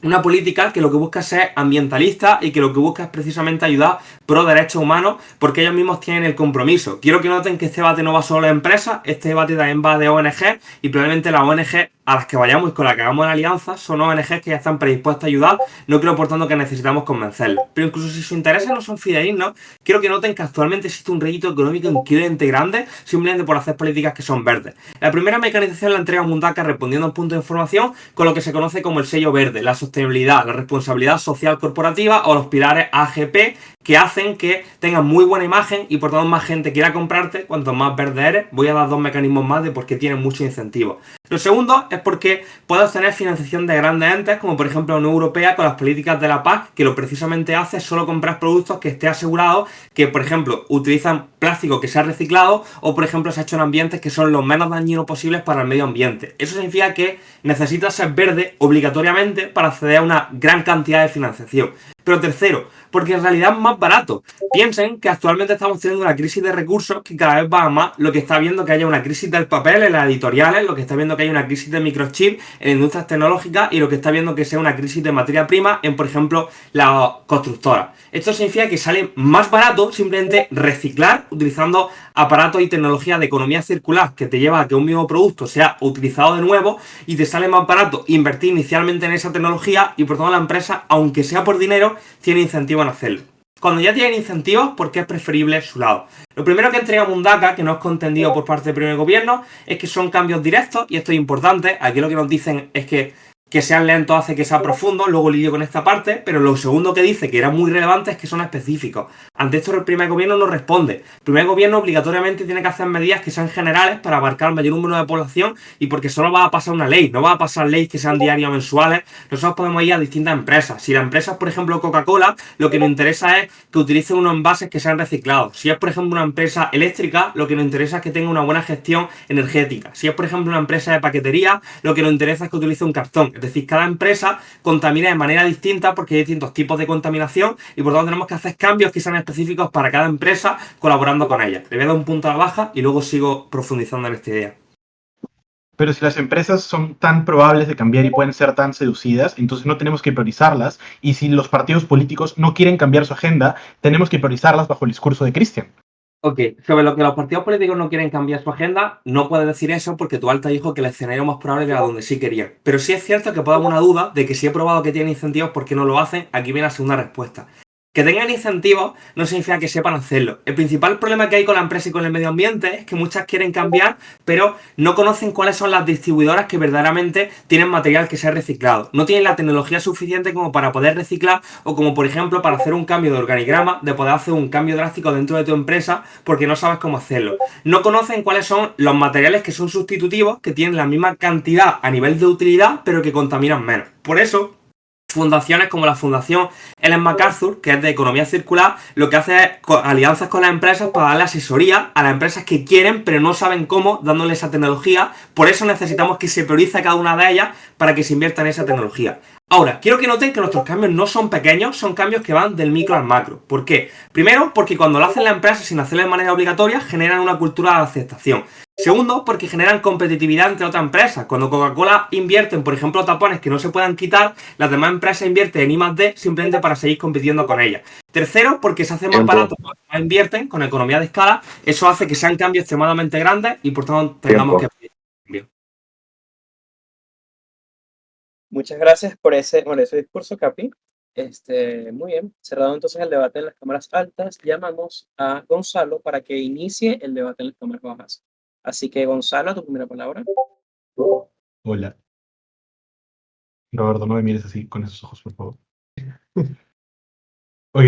una política que lo que busca es ser ambientalista y que lo que busca es precisamente ayudar pro derechos humanos porque ellos mismos tienen el compromiso. Quiero que noten que este debate no va solo de empresas, este debate también va de ONG y probablemente las ONG a las que vayamos y con las que hagamos la alianza son ONGs que ya están predispuestas a ayudar, no creo por tanto que necesitamos convencerlos. Pero incluso si sus intereses no son fidedignos, quiero que noten que actualmente existe un rédito económico increíblemente grande simplemente por hacer políticas que son verdes. La primera mecanización la entrega Mundaka respondiendo a un punto de información con lo que se conoce como el sello verde, la sostenibilidad, la responsabilidad social corporativa o los pilares AGP que hacen que tengas muy buena imagen y por tanto más gente quiera comprarte cuanto más verde eres. Voy a dar dos mecanismos más de por qué tienen muchos incentivos. Lo segundo es porque puedes obtener financiación de grandes entes como por ejemplo la Unión Europea con las políticas de la PAC, que lo precisamente hace es solo comprar productos que esté asegurado que por ejemplo utilizan plástico que sea reciclado o por ejemplo se ha hecho en ambientes que son los menos dañinos posibles para el medio ambiente. Eso significa que necesitas ser verde obligatoriamente para acceder a una gran cantidad de financiación. Pero tercero, porque en realidad es más barato. Piensen que actualmente estamos teniendo una crisis de recursos que cada vez va a más, lo que está viendo que haya una crisis del papel en las editoriales, lo que está viendo que hay una crisis de microchip en industrias tecnológicas y lo que está viendo que sea una crisis de materia prima en, por ejemplo, las constructoras. Esto significa que sale más barato simplemente reciclar utilizando aparatos y tecnologías de economía circular que te lleva a que un mismo producto sea utilizado de nuevo y te sale más barato invertir inicialmente en esa tecnología y por tanto la empresa, aunque sea por dinero, tiene incentivo en hacerlo. Cuando ya tienen incentivos, ¿por qué es preferible su lado? Lo primero que entrega Mundaka, que no es contendido por parte del primer gobierno, es que son cambios directos, y esto es importante. Aquí lo que nos dicen es que sean lentos hace que sea profundo, luego lidio con esta parte, pero lo segundo que dice, que era muy relevante, es que son específicos. Ante esto el primer gobierno no responde. El primer gobierno obligatoriamente tiene que hacer medidas que sean generales para abarcar el mayor número de población y porque solo va a pasar una ley, no va a pasar leyes que sean diarias o mensuales. Nosotros podemos ir a distintas empresas. Si la empresa es, por ejemplo, Coca-Cola, lo que nos interesa es que utilice unos envases que sean reciclados. Si es, por ejemplo, una empresa eléctrica, lo que nos interesa es que tenga una buena gestión energética. Si es, por ejemplo, una empresa de paquetería, lo que nos interesa es que utilice un cartón. Es decir, cada empresa contamina de manera distinta porque hay distintos tipos de contaminación y por lo tanto tenemos que hacer cambios que sean específicos para cada empresa colaborando con ella. Le voy a dar un punto a la baja y luego sigo profundizando en esta idea. Pero si las empresas son tan probables de cambiar y pueden ser tan seducidas, entonces no tenemos que priorizarlas. Y si los partidos políticos no quieren cambiar su agenda, tenemos que priorizarlas bajo el discurso de Christian. Ok, sobre lo que los partidos políticos no quieren cambiar su agenda, no puedes decir eso porque tu alta dijo que el escenario más probable era donde sí querían. Pero sí es cierto que puedo dar una duda de que si he probado que tienen incentivos, ¿por qué no lo hacen? Aquí viene la segunda respuesta. Que tengan incentivos no significa que sepan hacerlo. El principal problema que hay con la empresa y con el medio ambiente es que muchas quieren cambiar, pero no conocen cuáles son las distribuidoras que verdaderamente tienen material que sea reciclado. No tienen la tecnología suficiente como para poder reciclar o como, por ejemplo, para hacer un cambio de organigrama, de poder hacer un cambio drástico dentro de tu empresa porque no sabes cómo hacerlo. No conocen cuáles son los materiales que son sustitutivos, que tienen la misma cantidad a nivel de utilidad, pero que contaminan menos. Por eso, fundaciones como la Fundación Ellen MacArthur, que es de economía circular, lo que hace es alianzas con las empresas para darle asesoría a las empresas que quieren pero no saben cómo, dándole esa tecnología. Por eso necesitamos que se priorice cada una de ellas para que se invierta en esa tecnología. Ahora, quiero que noten que nuestros cambios no son pequeños, son cambios que van del micro al macro. ¿Por qué? Primero, porque cuando lo hacen las empresas sin hacerlo de manera obligatoria, generan una cultura de aceptación. Segundo, porque generan competitividad entre otras empresas. Cuando Coca-Cola invierte en, por ejemplo, tapones que no se puedan quitar, las demás empresas invierten en I+D simplemente para seguir compitiendo con ellas. Tercero, porque se hace más barato cuando más invierten con economía de escala. Eso hace que sean cambios extremadamente grandes y por tanto tengamos que pedir cambio. Muchas gracias por ese discurso, Capi. Muy bien. Cerrado entonces el debate en las cámaras altas, llamamos a Gonzalo para que inicie el debate en las cámaras bajas. Así que, Gonzalo, tu primera palabra. Hola. Roberto, no me mires así con esos ojos, por favor. Ok.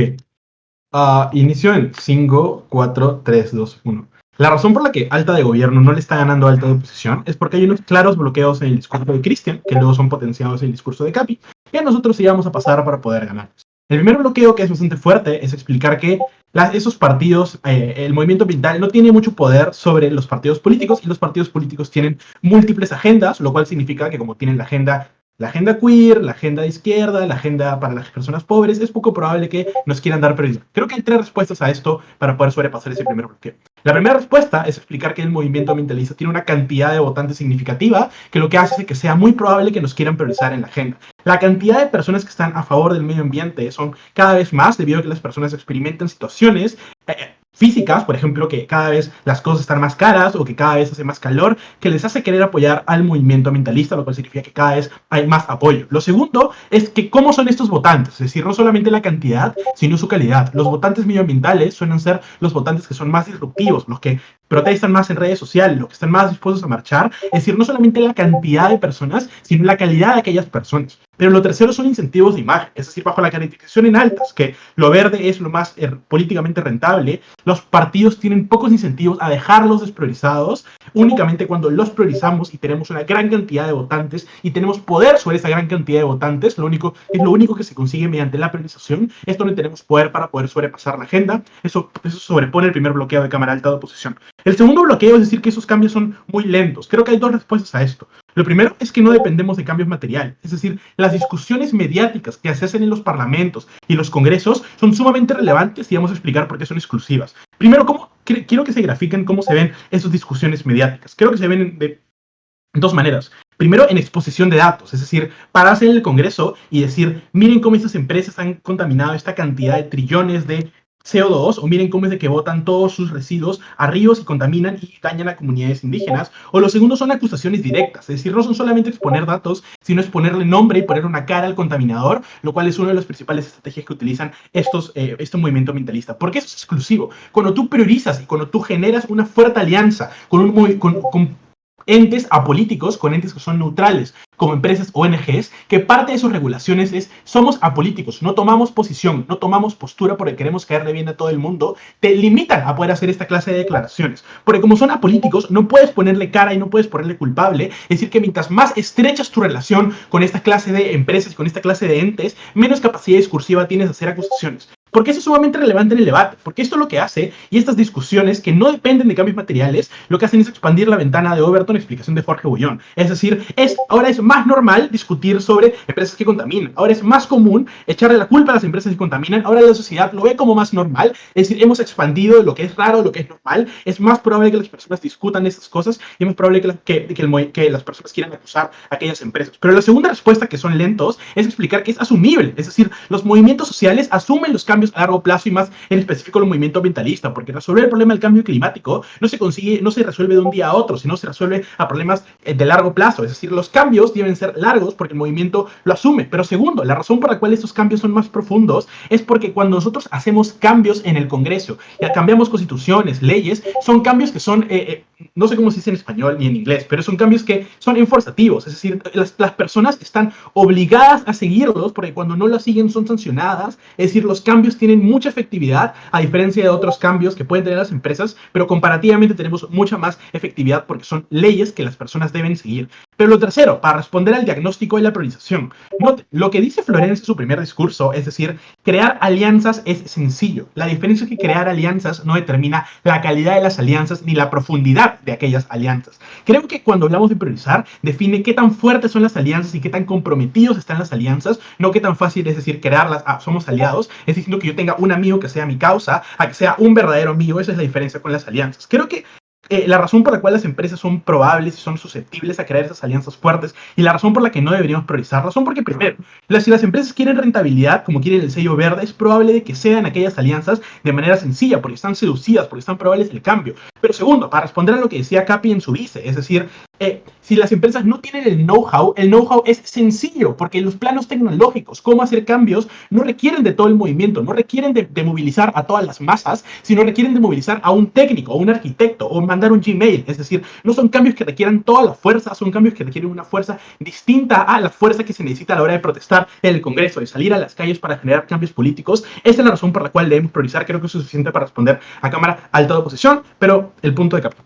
Inicio en 5, 4, 3, 2, 1. La razón por la que alta de gobierno no le está ganando a alta de oposición es porque hay unos claros bloqueos en el discurso de Christian, que luego son potenciados en el discurso de Capi, y a nosotros sí vamos a pasar para poder ganar. El primer bloqueo, que es bastante fuerte, es explicar que esos partidos, el movimiento ambiental no tiene mucho poder sobre los partidos políticos, y los partidos políticos tienen múltiples agendas, lo cual significa que como tienen la agenda queer, la agenda de izquierda, la agenda para las personas pobres, es poco probable que nos quieran dar prioridad. Creo que hay tres respuestas a esto para poder sobrepasar ese primer bloqueo. La primera respuesta es explicar que el movimiento ambientalista tiene una cantidad de votantes significativa que lo que hace es que sea muy probable que nos quieran priorizar en la agenda. La cantidad de personas que están a favor del medio ambiente son cada vez más debido a que las personas experimentan situaciones físicas, por ejemplo, que cada vez las cosas están más caras o que cada vez hace más calor, que les hace querer apoyar al movimiento ambientalista, lo cual significa que cada vez hay más apoyo. Lo segundo es que cómo son estos votantes, es decir, no solamente la cantidad, sino su calidad. Los votantes medioambientales suelen ser los votantes que son más disruptivos, los que protestan más en redes sociales, los que están más dispuestos a marchar, es decir, no solamente la cantidad de personas, sino la calidad de aquellas personas. Pero lo tercero son incentivos de imagen, es decir, bajo la calificación en altas, que lo verde es lo más políticamente rentable, los partidos tienen pocos incentivos a dejarlos despriorizados, únicamente cuando los priorizamos y tenemos una gran cantidad de votantes y tenemos poder sobre esa gran cantidad de votantes, lo único que se consigue mediante la priorización, es donde tenemos poder para poder sobrepasar la agenda, eso sobrepone el primer bloqueo de Cámara Alta de oposición. El segundo bloqueo es decir que esos cambios son muy lentos. Creo que hay dos respuestas a esto. Lo primero es que no dependemos de cambios materiales, es decir, las discusiones mediáticas que se hacen en los parlamentos y los congresos son sumamente relevantes y vamos a explicar por qué son exclusivas. Primero, quiero que se grafiquen cómo se ven esas discusiones mediáticas. Creo que se ven de dos maneras. Primero, en exposición de datos, es decir, pararse en el Congreso y decir, miren cómo estas empresas han contaminado esta cantidad de trillones de CO2, o miren cómo es de que botan todos sus residuos a ríos y contaminan y dañan a comunidades indígenas. O lo segundo son acusaciones directas, es decir, no son solamente exponer datos, sino es ponerle nombre y poner una cara al contaminador, lo cual es una de las principales estrategias que utilizan este movimiento ambientalista. ¿Por qué eso es exclusivo? Cuando tú priorizas y cuando tú generas una fuerte alianza con entes apolíticos, con entes que son neutrales, como empresas ONGs, que parte de sus regulaciones es, somos apolíticos, no tomamos posición, no tomamos postura porque queremos caerle bien a todo el mundo, te limitan a poder hacer esta clase de declaraciones. Porque como son apolíticos, no puedes ponerle cara y no puedes ponerle culpable, es decir, que mientras más estrechas tu relación con esta clase de empresas y con esta clase de entes, menos capacidad discursiva tienes de hacer acusaciones. Porque eso es sumamente relevante en el debate, porque esto lo que hace, y estas discusiones que no dependen de cambios materiales, lo que hacen es expandir la ventana de Overton, explicación de Jorge Bullón. Es decir, ahora es más normal discutir sobre empresas que contaminan, ahora es más común echarle la culpa a las empresas que contaminan, ahora la sociedad lo ve como más normal, es decir, hemos expandido lo que es raro, lo que es normal, es más probable que las personas discutan estas cosas y es más probable que las personas quieran acusar a aquellas empresas. Pero la segunda respuesta, que son lentos, es explicar que es asumible, es decir, los movimientos sociales asumen los cambios a largo plazo y más en específico el movimiento ambientalista, porque resolver el problema del cambio climático no se resuelve de un día a otro, sino se resuelve a problemas de largo plazo, es decir, los cambios deben ser largos porque el movimiento lo asume. Pero segundo, la razón por la cual estos cambios son más profundos es porque cuando nosotros hacemos cambios en el Congreso, ya cambiamos constituciones, leyes, son cambios que son, no sé cómo se dice en español ni en inglés, pero son cambios que son enforzativos, es decir, las personas están obligadas a seguirlos porque cuando no los siguen son sancionadas, es decir, los cambios tienen mucha efectividad a diferencia de otros cambios que pueden tener las empresas, pero comparativamente tenemos mucha más efectividad porque son leyes que las personas deben seguir. Pero lo tercero, para responder al diagnóstico y la priorización, lo que dice Florencia en su primer discurso, es decir, crear alianzas es sencillo. La diferencia es que crear alianzas no determina la calidad de las alianzas ni la profundidad de aquellas alianzas. Creo que cuando hablamos de priorizar, define qué tan fuertes son las alianzas y qué tan comprometidos están las alianzas, no qué tan fácil es decir, crearlas, somos aliados, es diciendo que yo tenga un amigo que sea mi causa, a que sea un verdadero amigo. Esa es la diferencia con las alianzas. Creo que la razón por la cual las empresas son probables y son susceptibles a crear esas alianzas fuertes y la razón por la que no deberíamos priorizarlas son porque, primero, si las empresas quieren rentabilidad, como quieren el sello verde, es probable de que sean aquellas alianzas de manera sencilla, porque están seducidas, porque están probables el cambio. Pero segundo, para responder a lo que decía Capi en su vice, es decir, si las empresas no tienen el know-how es sencillo, porque los planos tecnológicos, cómo hacer cambios, no requieren de todo el movimiento, no requieren de movilizar a todas las masas, sino requieren de movilizar a un técnico, a un arquitecto, o mandar un Gmail. Es decir, no son cambios que requieran toda la fuerza, son cambios que requieren una fuerza distinta a la fuerza que se necesita a la hora de protestar en el Congreso, de salir a las calles para generar cambios políticos. Esa es la razón por la cual debemos priorizar. Creo que es suficiente para responder a Cámara Alta de oposición, pero el punto de Capi.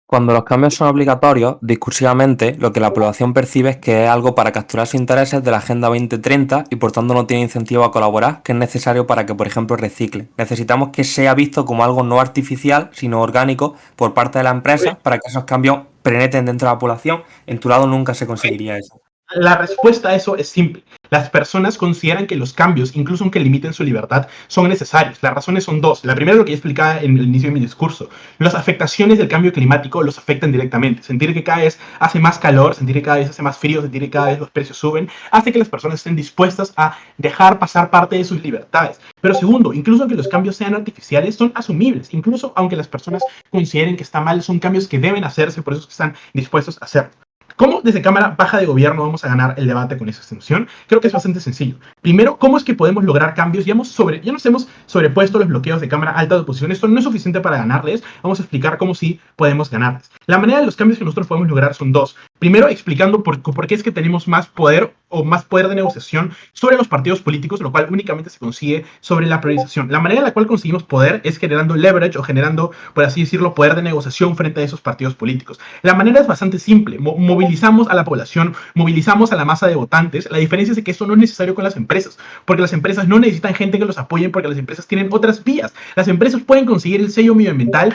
Cuando los cambios son obligatorios, discursivamente, lo que la población percibe es que es algo para capturar sus intereses de la Agenda 2030 y por tanto no tiene incentivo a colaborar, que es necesario para que, por ejemplo, recicle. Necesitamos que sea visto como algo no artificial, sino orgánico por parte de la empresa para que esos cambios penetren dentro de la población. En tu lado nunca se conseguiría eso. La respuesta a eso es simple. Las personas consideran que los cambios, incluso aunque limiten su libertad, son necesarios. Las razones son dos. La primera es lo que ya explicaba en el inicio de mi discurso. Las afectaciones del cambio climático los afectan directamente. Sentir que cada vez hace más calor, sentir que cada vez hace más frío, sentir que cada vez los precios suben, hace que las personas estén dispuestas a dejar pasar parte de sus libertades. Pero segundo, incluso aunque los cambios sean artificiales, son asumibles. Incluso aunque las personas consideren que está mal, son cambios que deben hacerse, por eso es que están dispuestos a hacerlo. ¿Cómo desde Cámara Baja de Gobierno vamos a ganar el debate con esa extensión? Creo que es bastante sencillo. Primero, ¿cómo es que podemos lograr cambios? Ya nos hemos sobrepuesto los bloqueos de Cámara Alta de Oposición. Esto no es suficiente para ganarles. Vamos a explicar cómo sí podemos ganarles. La manera de los cambios que nosotros podemos lograr son dos. Primero, explicando por qué es que tenemos más poder o más poder de negociación sobre los partidos políticos, lo cual únicamente se consigue sobre la priorización. La manera en la cual conseguimos poder es generando leverage o generando, por así decirlo, poder de negociación frente a esos partidos políticos. La manera es bastante simple. Movilizamos a la población, movilizamos a la masa de votantes. La diferencia es que esto no es necesario con las empresas, porque las empresas no necesitan gente que los apoyen, porque las empresas tienen otras vías. Las empresas pueden conseguir el sello medioambiental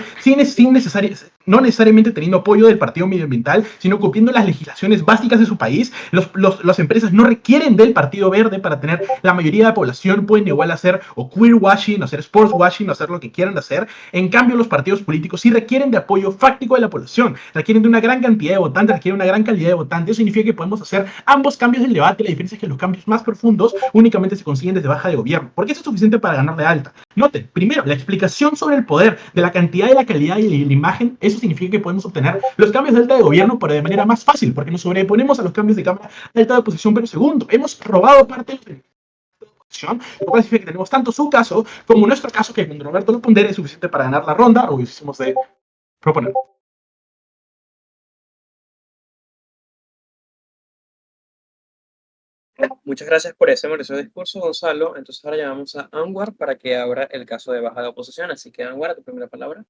no necesariamente teniendo apoyo del partido medioambiental, sino cumpliendo las legislaciones básicas de su país. Las empresas no requieren del Partido Verde para tener la mayoría de la población, pueden igual hacer o queer washing, o hacer sports washing, o hacer lo que quieran hacer. En cambio, los partidos políticos sí requieren de apoyo fáctico de la población, requieren de una gran cantidad de votantes, requieren una gran calidad de votantes. Eso significa que podemos hacer ambos cambios del debate. La diferencia es que los cambios más profundos únicamente se consiguen desde Baja de Gobierno. ¿Por qué eso es suficiente para ganar de Alta? Noten, primero, la explicación sobre el poder, de la cantidad y la calidad y la imagen. Eso significa que podemos obtener los cambios de Alta de Gobierno, pero de manera más fácil, porque nos sobreponemos a los cambios de Cámara Alta de Oposición. Pero segundo, hemos robado parte de la oposición, lo cual significa que tenemos tanto su caso como nuestro caso, que con Roberto lo pondere es suficiente para ganar la ronda, o hicimos de proponer. Muchas gracias por ese maravilloso discurso, Gonzalo. Entonces ahora llamamos a Anwar para que abra el caso de baja de oposición. Así que Anwar, tu primera palabra.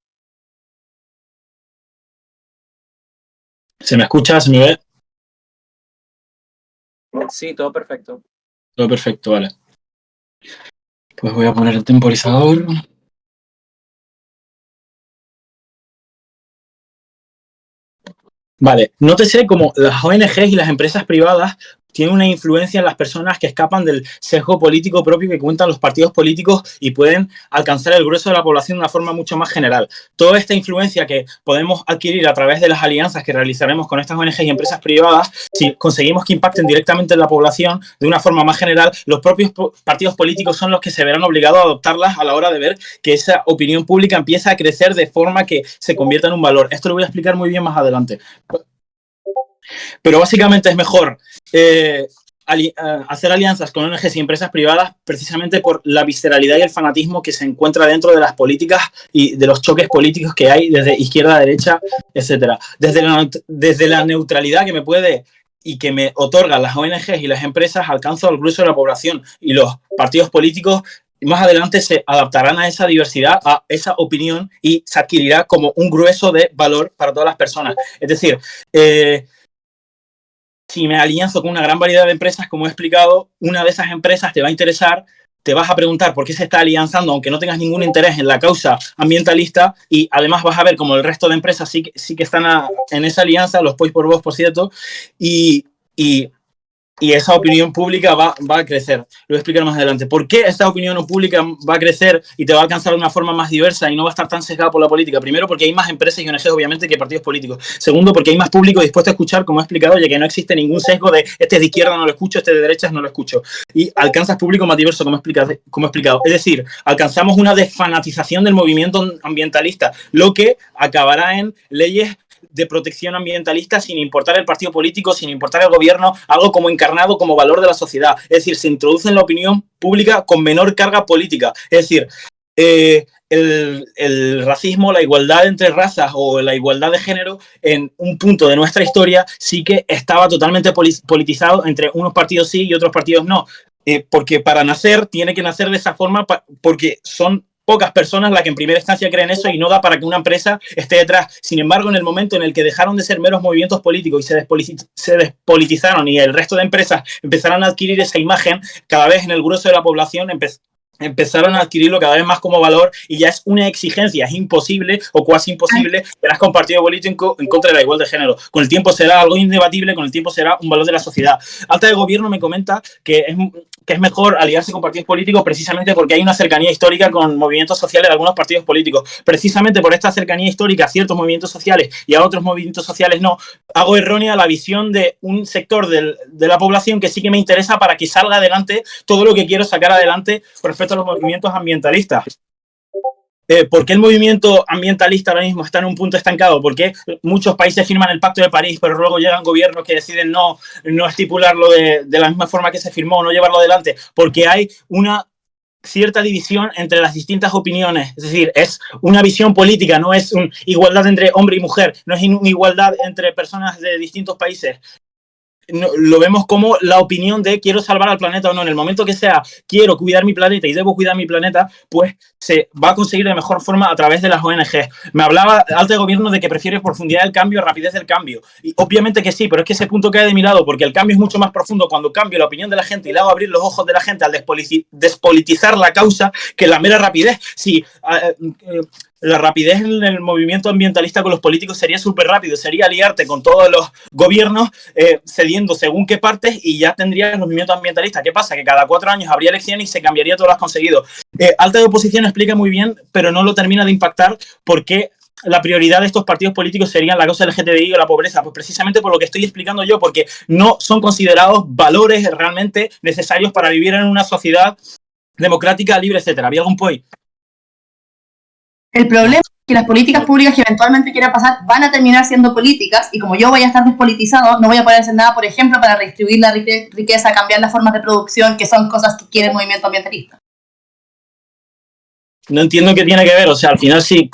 ¿Se me escucha? ¿Se me ve? Sí, todo perfecto. Todo perfecto, vale. Pues voy a poner el temporizador. Vale, nótese como las ONGs y las empresas privadas tienen una influencia en las personas que escapan del sesgo político propio que cuentan los partidos políticos y pueden alcanzar el grueso de la población de una forma mucho más general. Toda esta influencia que podemos adquirir a través de las alianzas que realizaremos con estas ONGs y empresas privadas, si conseguimos que impacten directamente en la población de una forma más general, los propios partidos políticos son los que se verán obligados a adoptarlas a la hora de ver que esa opinión pública empieza a crecer de forma que se convierta en un valor. Esto lo voy a explicar muy bien más adelante. Pero básicamente es mejor hacer alianzas con ONGs y empresas privadas precisamente por la visceralidad y el fanatismo que se encuentra dentro de las políticas y de los choques políticos que hay desde izquierda a derecha, etc. Desde la neutralidad que me puede y que me otorgan las ONGs y las empresas, alcanzo al grueso de la población, y los partidos políticos más adelante se adaptarán a esa diversidad, a esa opinión, y se adquirirá como un grueso de valor para todas las personas. Es decir, si me alianzo con una gran variedad de empresas, como he explicado, una de esas empresas te va a interesar, te vas a preguntar por qué se está alianzando, aunque no tengas ningún interés en la causa ambientalista, y además vas a ver como el resto de empresas sí que están en esa alianza, los Pois por Vos, por cierto, y esa opinión pública va a crecer. Lo voy a explicar más adelante. ¿Por qué esta opinión pública va a crecer y te va a alcanzar de una forma más diversa y no va a estar tan sesgada por la política? Primero, porque hay más empresas y ONGs, obviamente, que partidos políticos. Segundo, porque hay más público dispuesto a escuchar, como he explicado, ya que no existe ningún sesgo de este es de izquierda, no lo escucho, este de derechas, no lo escucho. Y alcanzas público más diverso, como he explicado. Es decir, alcanzamos una desfanatización del movimiento ambientalista, lo que acabará en leyes de protección ambientalista sin importar el partido político, sin importar el gobierno, algo como encarnado como valor de la sociedad. Es decir, se introduce en la opinión pública con menor carga política. Es decir, el racismo, la igualdad entre razas o la igualdad de género en un punto de nuestra historia sí que estaba totalmente politizado entre unos partidos sí y otros partidos no. Porque para nacer tiene que nacer de esa forma porque son pocas personas las que en primera instancia creen eso y no da para que una empresa esté detrás. Sin embargo, en el momento en el que dejaron de ser meros movimientos políticos y se despolitizaron y el resto de empresas empezaron a adquirir esa imagen, cada vez en el grueso de la población empezaron a adquirirlo cada vez más como valor y ya es una exigencia, es imposible o casi imposible que nazca un partido político en contra de la igualdad de género. Con el tiempo será algo indebatible, con el tiempo será un valor de la sociedad. Alta de Gobierno me comenta que es mejor aliarse con partidos políticos precisamente porque hay una cercanía histórica con movimientos sociales de algunos partidos políticos. Precisamente por esta cercanía histórica a ciertos movimientos sociales y a otros movimientos sociales no, hago errónea la visión de un sector de la población que sí que me interesa para que salga adelante todo lo que quiero sacar adelante con respecto a los movimientos ambientalistas. ¿Por qué el movimiento ambientalista ahora mismo está en un punto estancado? ¿Por qué muchos países firman el Pacto de París, pero luego llegan gobiernos que deciden no estipularlo de la misma forma que se firmó, no llevarlo adelante? Porque hay una cierta división entre las distintas opiniones. Es decir, es una visión política, no es una igualdad entre hombre y mujer, no es una igualdad entre personas de distintos países. No, lo vemos como la opinión de quiero salvar al planeta o no. En el momento que sea quiero cuidar mi planeta y debo cuidar mi planeta, pues se va a conseguir de mejor forma a través de las ONG. Me hablaba Alta de Gobierno de que prefiere profundidad del cambio, rapidez del cambio. Y obviamente que sí, pero es que ese punto cae de mi lado porque el cambio es mucho más profundo cuando cambio la opinión de la gente y le hago abrir los ojos de la gente al despolitizar la causa que la mera rapidez. Sí, la rapidez en el movimiento ambientalista con los políticos sería súper rápido, sería aliarte con todos los gobiernos cediendo según qué partes y ya tendrías el movimiento ambientalista. ¿Qué pasa? Que cada 4 años habría elecciones y se cambiaría todo lo que has conseguido. Alta de Oposición explica muy bien, pero no lo termina de impactar porque la prioridad de estos partidos políticos serían la causa LGTBI o la pobreza, pues precisamente por lo que estoy explicando yo, porque no son considerados valores realmente necesarios para vivir en una sociedad democrática, libre, etcétera. ¿Había algún point? El problema es que las políticas públicas que eventualmente quieran pasar van a terminar siendo políticas y como yo voy a estar despolitizado, no voy a poder hacer nada, por ejemplo, para redistribuir la riqueza, cambiar las formas de producción, que son cosas que quiere el movimiento ambientalista. No entiendo qué tiene que ver. O sea, al final, si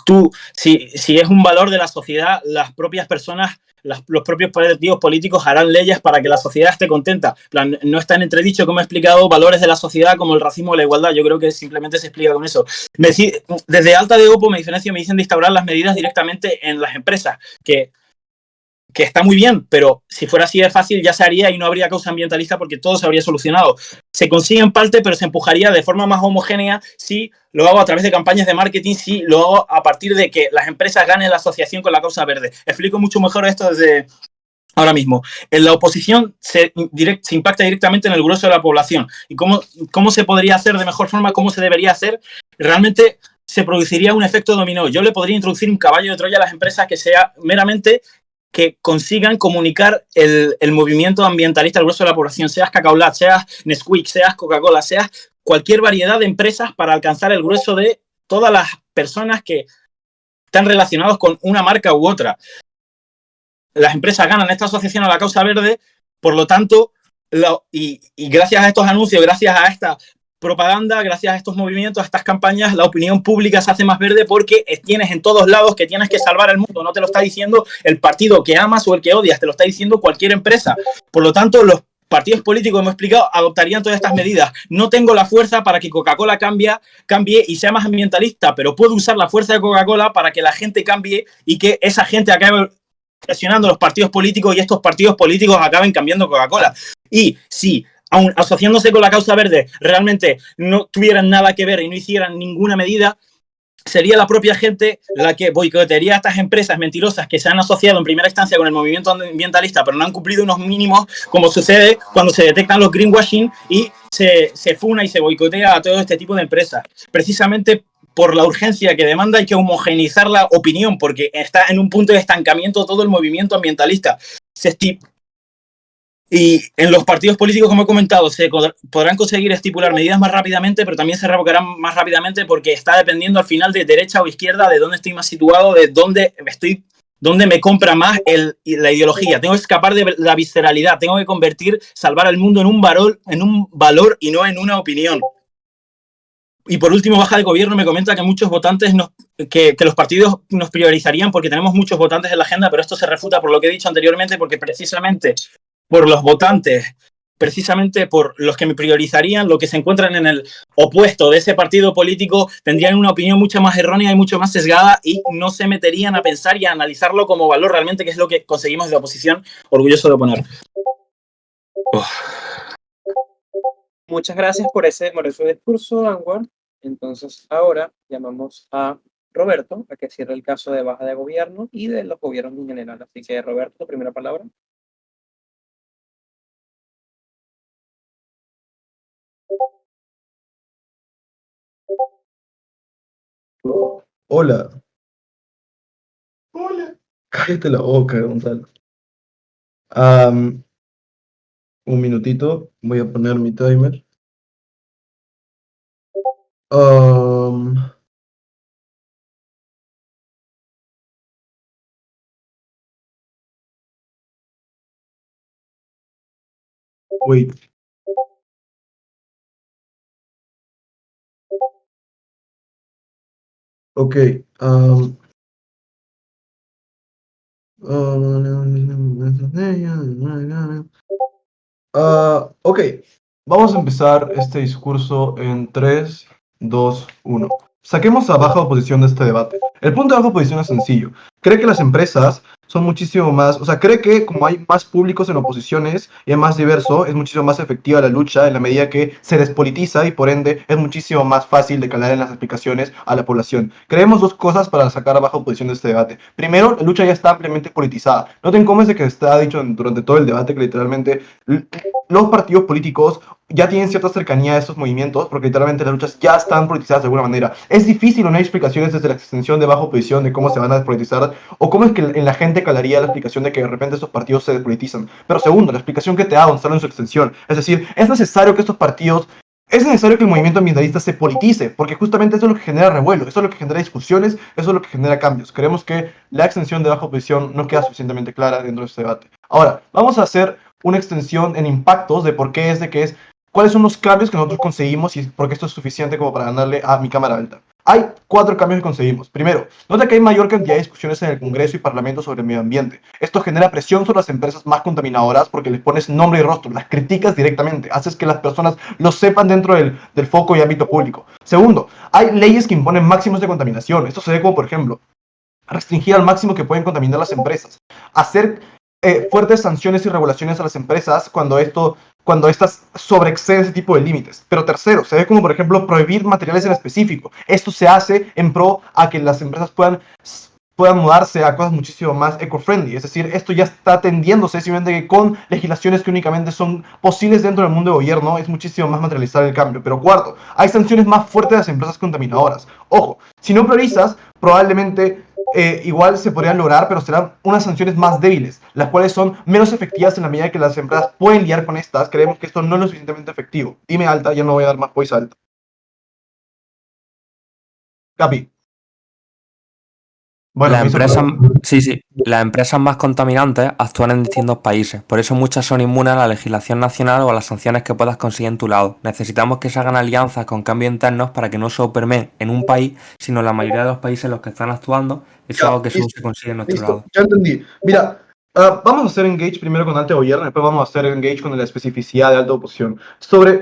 es un valor de la sociedad, las propias personas, los propios partidos políticos harán leyes para que la sociedad esté contenta. En plan, no está en entredicho, como he explicado, valores de la sociedad como el racismo o la igualdad. Yo creo que simplemente se explica con eso. Desde Alta de Opo me dicen de instaurar las medidas directamente en las empresas, que está muy bien, pero si fuera así de fácil ya se haría y no habría causa ambientalista porque todo se habría solucionado. Se consigue en parte, pero se empujaría de forma más homogénea si lo hago a través de campañas de marketing, si lo hago a partir de que las empresas ganen la asociación con la causa verde. Explico mucho mejor esto desde ahora mismo. En la oposición se impacta directamente en el grueso de la población. ¿Y cómo se podría hacer de mejor forma? ¿Cómo se debería hacer? Realmente se produciría un efecto dominó. Yo le podría introducir un caballo de Troya a las empresas que sea meramente que consigan comunicar el movimiento ambientalista al grueso de la población, seas Cacaolat, seas Nesquik, seas Coca-Cola, seas cualquier variedad de empresas para alcanzar el grueso de todas las personas que están relacionados con una marca u otra. Las empresas ganan esta asociación a la causa verde, por lo tanto, y gracias a estos anuncios, gracias a esta propaganda, gracias a estos movimientos, a estas campañas, la opinión pública se hace más verde porque tienes en todos lados que tienes que salvar el mundo. No te lo está diciendo el partido que amas o el que odias, te lo está diciendo cualquier empresa. Por lo tanto, los partidos políticos, como he explicado, adoptarían todas estas medidas. No tengo la fuerza para que Coca-Cola cambie y sea más ambientalista, pero puedo usar la fuerza de Coca-Cola para que la gente cambie y que esa gente acabe presionando a los partidos políticos y estos partidos políticos acaben cambiando Coca-Cola. Y si aun asociándose con la causa verde, realmente no tuvieran nada que ver y no hicieran ninguna medida, sería la propia gente la que boicotearía a estas empresas mentirosas que se han asociado en primera instancia con el movimiento ambientalista, pero no han cumplido unos mínimos, como sucede cuando se detectan los greenwashing y se funa y se boicotea a todo este tipo de empresas. Precisamente por la urgencia que demanda hay que homogeneizar la opinión, porque está en un punto de estancamiento todo el movimiento ambientalista. Y en los partidos políticos, como he comentado, se podrán conseguir estipular medidas más rápidamente, pero también se revocarán más rápidamente porque está dependiendo al final de derecha o izquierda, de dónde estoy más situado, de dónde me compra más la ideología. Tengo que escapar de la visceralidad, tengo que salvar al mundo en un valor y no en una opinión. Y por último, Baja de Gobierno me comenta que muchos votantes, que los partidos nos priorizarían porque tenemos muchos votantes en la agenda, pero esto se refuta por lo que he dicho anteriormente, porque precisamente por los votantes, precisamente por los que me priorizarían, los que se encuentran en el opuesto de ese partido político, tendrían una opinión mucho más errónea y mucho más sesgada y no se meterían a pensar y a analizarlo como valor realmente, que es lo que conseguimos de oposición, orgulloso de oponer. muchas gracias por ese discurso, Anwar. Entonces, ahora llamamos a Roberto a que cierre el caso de baja de gobierno y de los gobiernos en general. Así que, Roberto, primera palabra. Hola. Hola. Cállate la boca, Gonzalo. Un minutito, voy a poner mi timer. Wait. Ok. Ok, vamos a empezar este discurso en 3, 2, 1. Saquemos a baja oposición de este debate. El punto de baja oposición es sencillo. Cree que las empresas son muchísimo más, o sea, cree que como hay más públicos en oposiciones y es más diverso, es muchísimo más efectiva la lucha en la medida que se despolitiza y por ende es muchísimo más fácil de calar en las explicaciones a la población. Creemos dos cosas para sacar a baja oposición de este debate. Primero, la lucha ya está ampliamente politizada. Noten cómo es de que está dicho durante todo el debate que literalmente los partidos políticos ya tienen cierta cercanía a estos movimientos, porque literalmente las luchas ya están politizadas de alguna manera. Es difícil, no hay explicaciones desde la extensión de baja oposición de cómo se van a despolitizar, o cómo es que en la gente calaría la explicación de que de repente estos partidos se despolitizan. Pero segundo, la explicación que te da Gonzalo en su extensión, es decir, es necesario que estos partidos, es necesario que el movimiento ambientalista se politice, porque justamente eso es lo que genera revuelo, eso es lo que genera discusiones, eso es lo que genera cambios. Creemos que la extensión de baja oposición no queda suficientemente clara dentro de este debate. Ahora, vamos a hacer una extensión en impactos de por qué es de que es, cuáles son los cambios que nosotros conseguimos y por qué esto es suficiente como para ganarle a mi cámara alta. Hay 4 cambios que conseguimos. Primero, nota que hay mayor cantidad de discusiones en el Congreso y Parlamento sobre el medio ambiente. Esto genera presión sobre las empresas más contaminadoras porque les pones nombre y rostro, las criticas directamente, haces que las personas lo sepan dentro del foco y ámbito público. Segundo, hay leyes que imponen máximos de contaminación. Esto se ve como, por ejemplo, restringir al máximo que pueden contaminar las empresas, hacer fuertes sanciones y regulaciones a las empresas cuando estas sobreexceden ese tipo de límites. Pero tercero, se ve como por ejemplo prohibir materiales en específico. Esto se hace en pro a que las empresas puedan mudarse a cosas muchísimo más eco-friendly. Es decir, esto ya está tendiéndose simplemente con legislaciones que únicamente son posibles dentro del mundo de gobierno, es muchísimo más materializar el cambio. Pero cuarto, hay sanciones más fuertes a las empresas contaminadoras. Ojo, si no priorizas, probablemente igual se podrían lograr, pero serán unas sanciones más débiles, las cuales son menos efectivas en la medida que las empresas pueden lidiar con estas. Creemos que esto no es lo suficientemente efectivo. Dime alta, ya no voy a dar más voice alta. Capi. Bueno, las empresas más contaminantes actúan en distintos países, por eso muchas son inmunes a la legislación nacional o a las sanciones que puedas conseguir en tu lado. Necesitamos que se hagan alianzas con cambios internos para que no solo permee en un país, sino en la mayoría de los países en los que están actuando. Eso es algo que solo se consigue en nuestro lado. Ya entendí. Mira, vamos a hacer engage primero con alto gobierno, después vamos a hacer engage con la especificidad de alta oposición.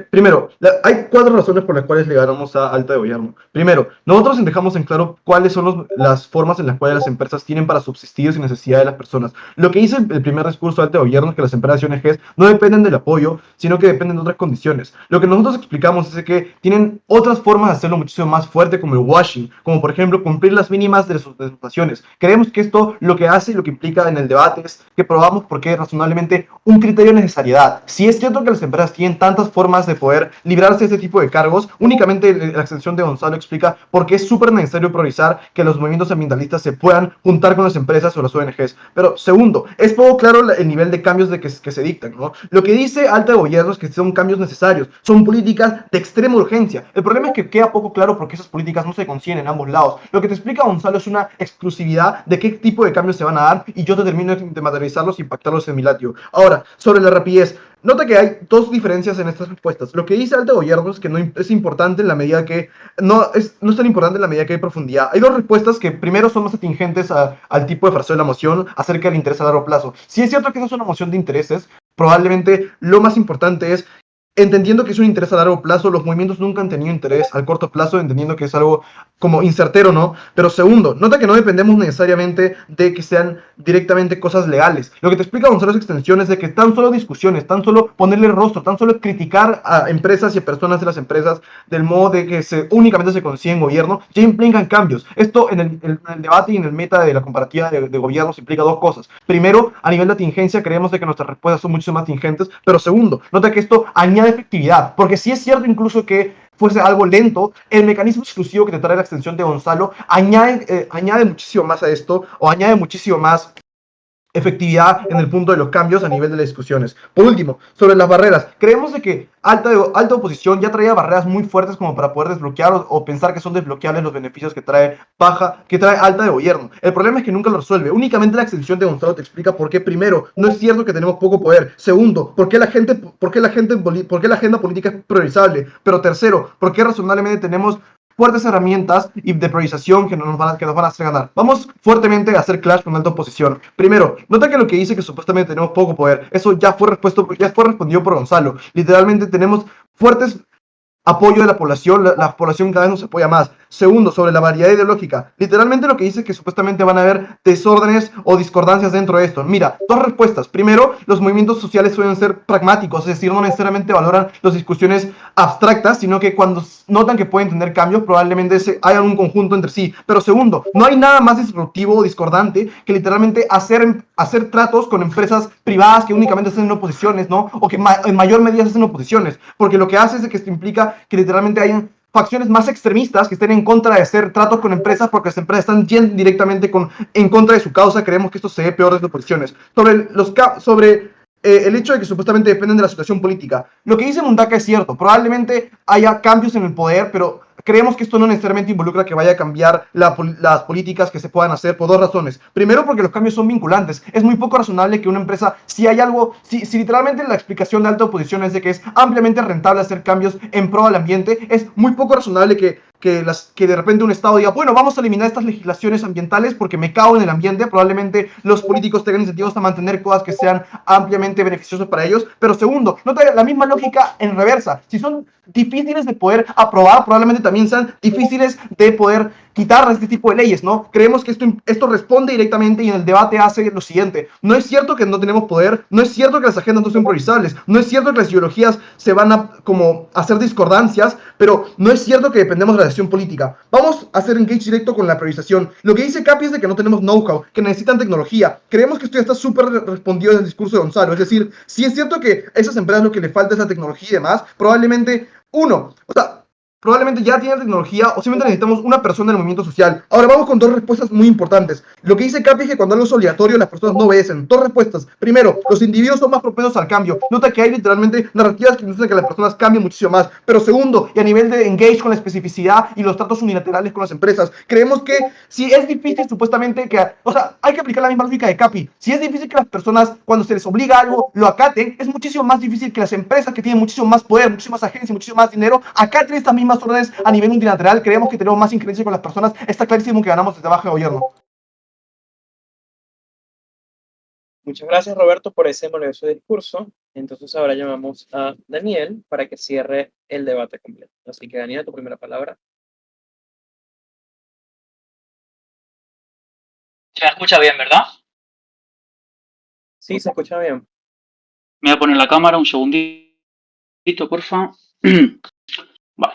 Primero, hay 4 razones por las cuales le ganamos a alta de gobierno. Primero, nosotros dejamos en claro cuáles son las formas en las cuales las empresas tienen para subsistir sin necesidad de las personas. Lo que dice el primer discurso de alta de gobierno es que las empresas y ONGs no dependen del apoyo, sino que dependen de otras condiciones. Lo que nosotros explicamos es que tienen otras formas de hacerlo muchísimo más fuerte, como el washing, como por ejemplo cumplir las mínimas de sus naciones. Creemos que esto lo que hace y lo que implica en el debate es que probamos por qué razonablemente un criterio de necesariedad. Si es cierto que las empresas tienen tantas formas de poder librarse de este tipo de cargos, únicamente la extensión de Gonzalo explica por qué es súper necesario priorizar que los movimientos ambientalistas se puedan juntar con las empresas o las ONGs. Pero segundo, es poco claro el nivel de cambios que se dictan, ¿no? Lo que dice alta de gobierno es que son cambios necesarios, son políticas de extrema urgencia. El problema es que queda poco claro porque esas políticas no se consiguen en ambos lados. Lo que te explica Gonzalo es una exclusividad de qué tipo de cambios se van a dar y yo te termino de materializarlos y impactarlos en mi latio. Ahora, sobre la rapidez, nota que hay 2 diferencias en estas respuestas. Lo que dice alto gobierno es que no es importante en la medida que no es tan importante en la medida que hay profundidad. Hay 2 respuestas que primero son más atingentes al tipo de fraseo de la moción acerca del interés a largo plazo. Si es cierto que no es una moción de intereses, probablemente lo más importante es entendiendo que es un interés a largo plazo, los movimientos nunca han tenido interés al corto plazo, entendiendo que es algo como incertero, ¿no? Pero segundo, nota que no dependemos necesariamente de que sean directamente cosas legales. Lo que te explica Gonzalo Extensión es de que tan solo discusiones, tan solo ponerle rostro, tan solo criticar a empresas y a personas de las empresas del modo de que únicamente se consigue en gobierno, ya implican cambios. Esto en el debate y en el meta de la comparativa de gobiernos implica dos cosas. Primero, a nivel de atingencia, creemos de que nuestras respuestas son mucho más atingentes, pero segundo, nota que esto añade efectividad, porque sí es cierto incluso que fuese algo lento, el mecanismo exclusivo que te trae la extensión de Gonzalo añade muchísimo más a esto, o añade muchísimo más efectividad en el punto de los cambios a nivel de las discusiones. Por último, sobre las barreras, creemos de que alta oposición ya traía barreras muy fuertes como para poder desbloquear o pensar que son desbloqueables los beneficios que trae alta de gobierno. El problema es que nunca lo resuelve. Únicamente la extensión de Gonzalo te explica por qué, primero, no es cierto que tenemos poco poder. Segundo, por qué la agenda política es priorizable. Pero tercero, por qué razonablemente tenemos fuertes herramientas y de priorización que nos van a hacer ganar. Vamos fuertemente a hacer clash con alta oposición. Primero, nota que lo que dice que supuestamente tenemos poco poder, eso ya fue respondido por Gonzalo. Literalmente tenemos fuertes apoyo de la población cada vez nos apoya más. Segundo, sobre la variedad ideológica. Literalmente lo que dice es que supuestamente van a haber desórdenes o discordancias dentro de esto. Mira, dos respuestas. Primero, los movimientos sociales suelen ser pragmáticos, es decir, no necesariamente valoran las discusiones abstractas, sino que cuando notan que pueden tener cambios, probablemente haya un conjunto entre sí. Pero segundo, no hay nada más disruptivo o discordante que literalmente hacer tratos con empresas privadas que únicamente hacen oposiciones, ¿no? O que en mayor medida hacen oposiciones. Porque lo que hace es que esto implica que literalmente hayan facciones más extremistas que estén en contra de hacer tratos con empresas porque las empresas están yendo directamente en contra de su causa. Creemos que esto se ve peor desde oposiciones. Sobre el hecho de que supuestamente dependen de la situación política. Lo que dice Mundaka es cierto. Probablemente haya cambios en el poder, pero creemos que esto no necesariamente involucra que vaya a cambiar las políticas que se puedan hacer por dos razones. Primero, porque los cambios son vinculantes. Es muy poco razonable que una empresa, si literalmente la explicación de alta oposición es de que es ampliamente rentable hacer cambios en pro del ambiente, es muy poco razonable que de repente un Estado diga, bueno, vamos a eliminar estas legislaciones ambientales porque me cago en el ambiente. Probablemente los políticos tengan incentivos a mantener cosas que sean ampliamente beneficiosas para ellos. Pero segundo, nota la misma lógica en reversa. Si son difíciles de poder aprobar, probablemente también sean difíciles de poder quitar este tipo de leyes, ¿no? Creemos que esto responde directamente y en el debate hace lo siguiente. No es cierto que no tenemos poder, no es cierto que las agendas no son priorizables, no es cierto que las ideologías se van a como hacer discordancias, pero no es cierto que dependemos de la decisión política. Vamos a hacer engage directo con la priorización. Lo que dice Capi es de que no tenemos know-how, que necesitan tecnología. Creemos que esto ya está súper respondido en el discurso de Gonzalo. Es decir, si es cierto que a esas empresas lo que le falta es la tecnología y demás, probablemente probablemente ya tiene tecnología o simplemente necesitamos una persona del movimiento social. Ahora vamos con dos respuestas muy importantes. Lo que dice Capi es que cuando algo es obligatorio las personas no obedecen. Dos respuestas. Primero, los individuos son más propensos al cambio. Nota que hay literalmente narrativas que inducen que las personas cambien muchísimo más. Pero segundo, y a nivel de engage con la especificidad y los tratos unilaterales con las empresas, creemos que si es difícil supuestamente hay que aplicar la misma lógica de Capi. Si es difícil que las personas cuando se les obliga algo lo acaten, es muchísimo más difícil que las empresas que tienen muchísimo más poder, muchísimo más agencia, muchísimo más dinero, acaten estas mismas órdenes a nivel unilateral. Creemos que tenemos más injerencia con las personas. Está clarísimo que ganamos desde abajo de gobierno. Muchas gracias, Roberto, por ese maravilloso discurso. Entonces ahora llamamos a Daniel para que cierre el debate completo. Así que, Daniel, tu primera palabra. Se me escucha bien, ¿verdad? Sí, se escucha bien. Me voy a poner la cámara un segundito, porfa. Vale.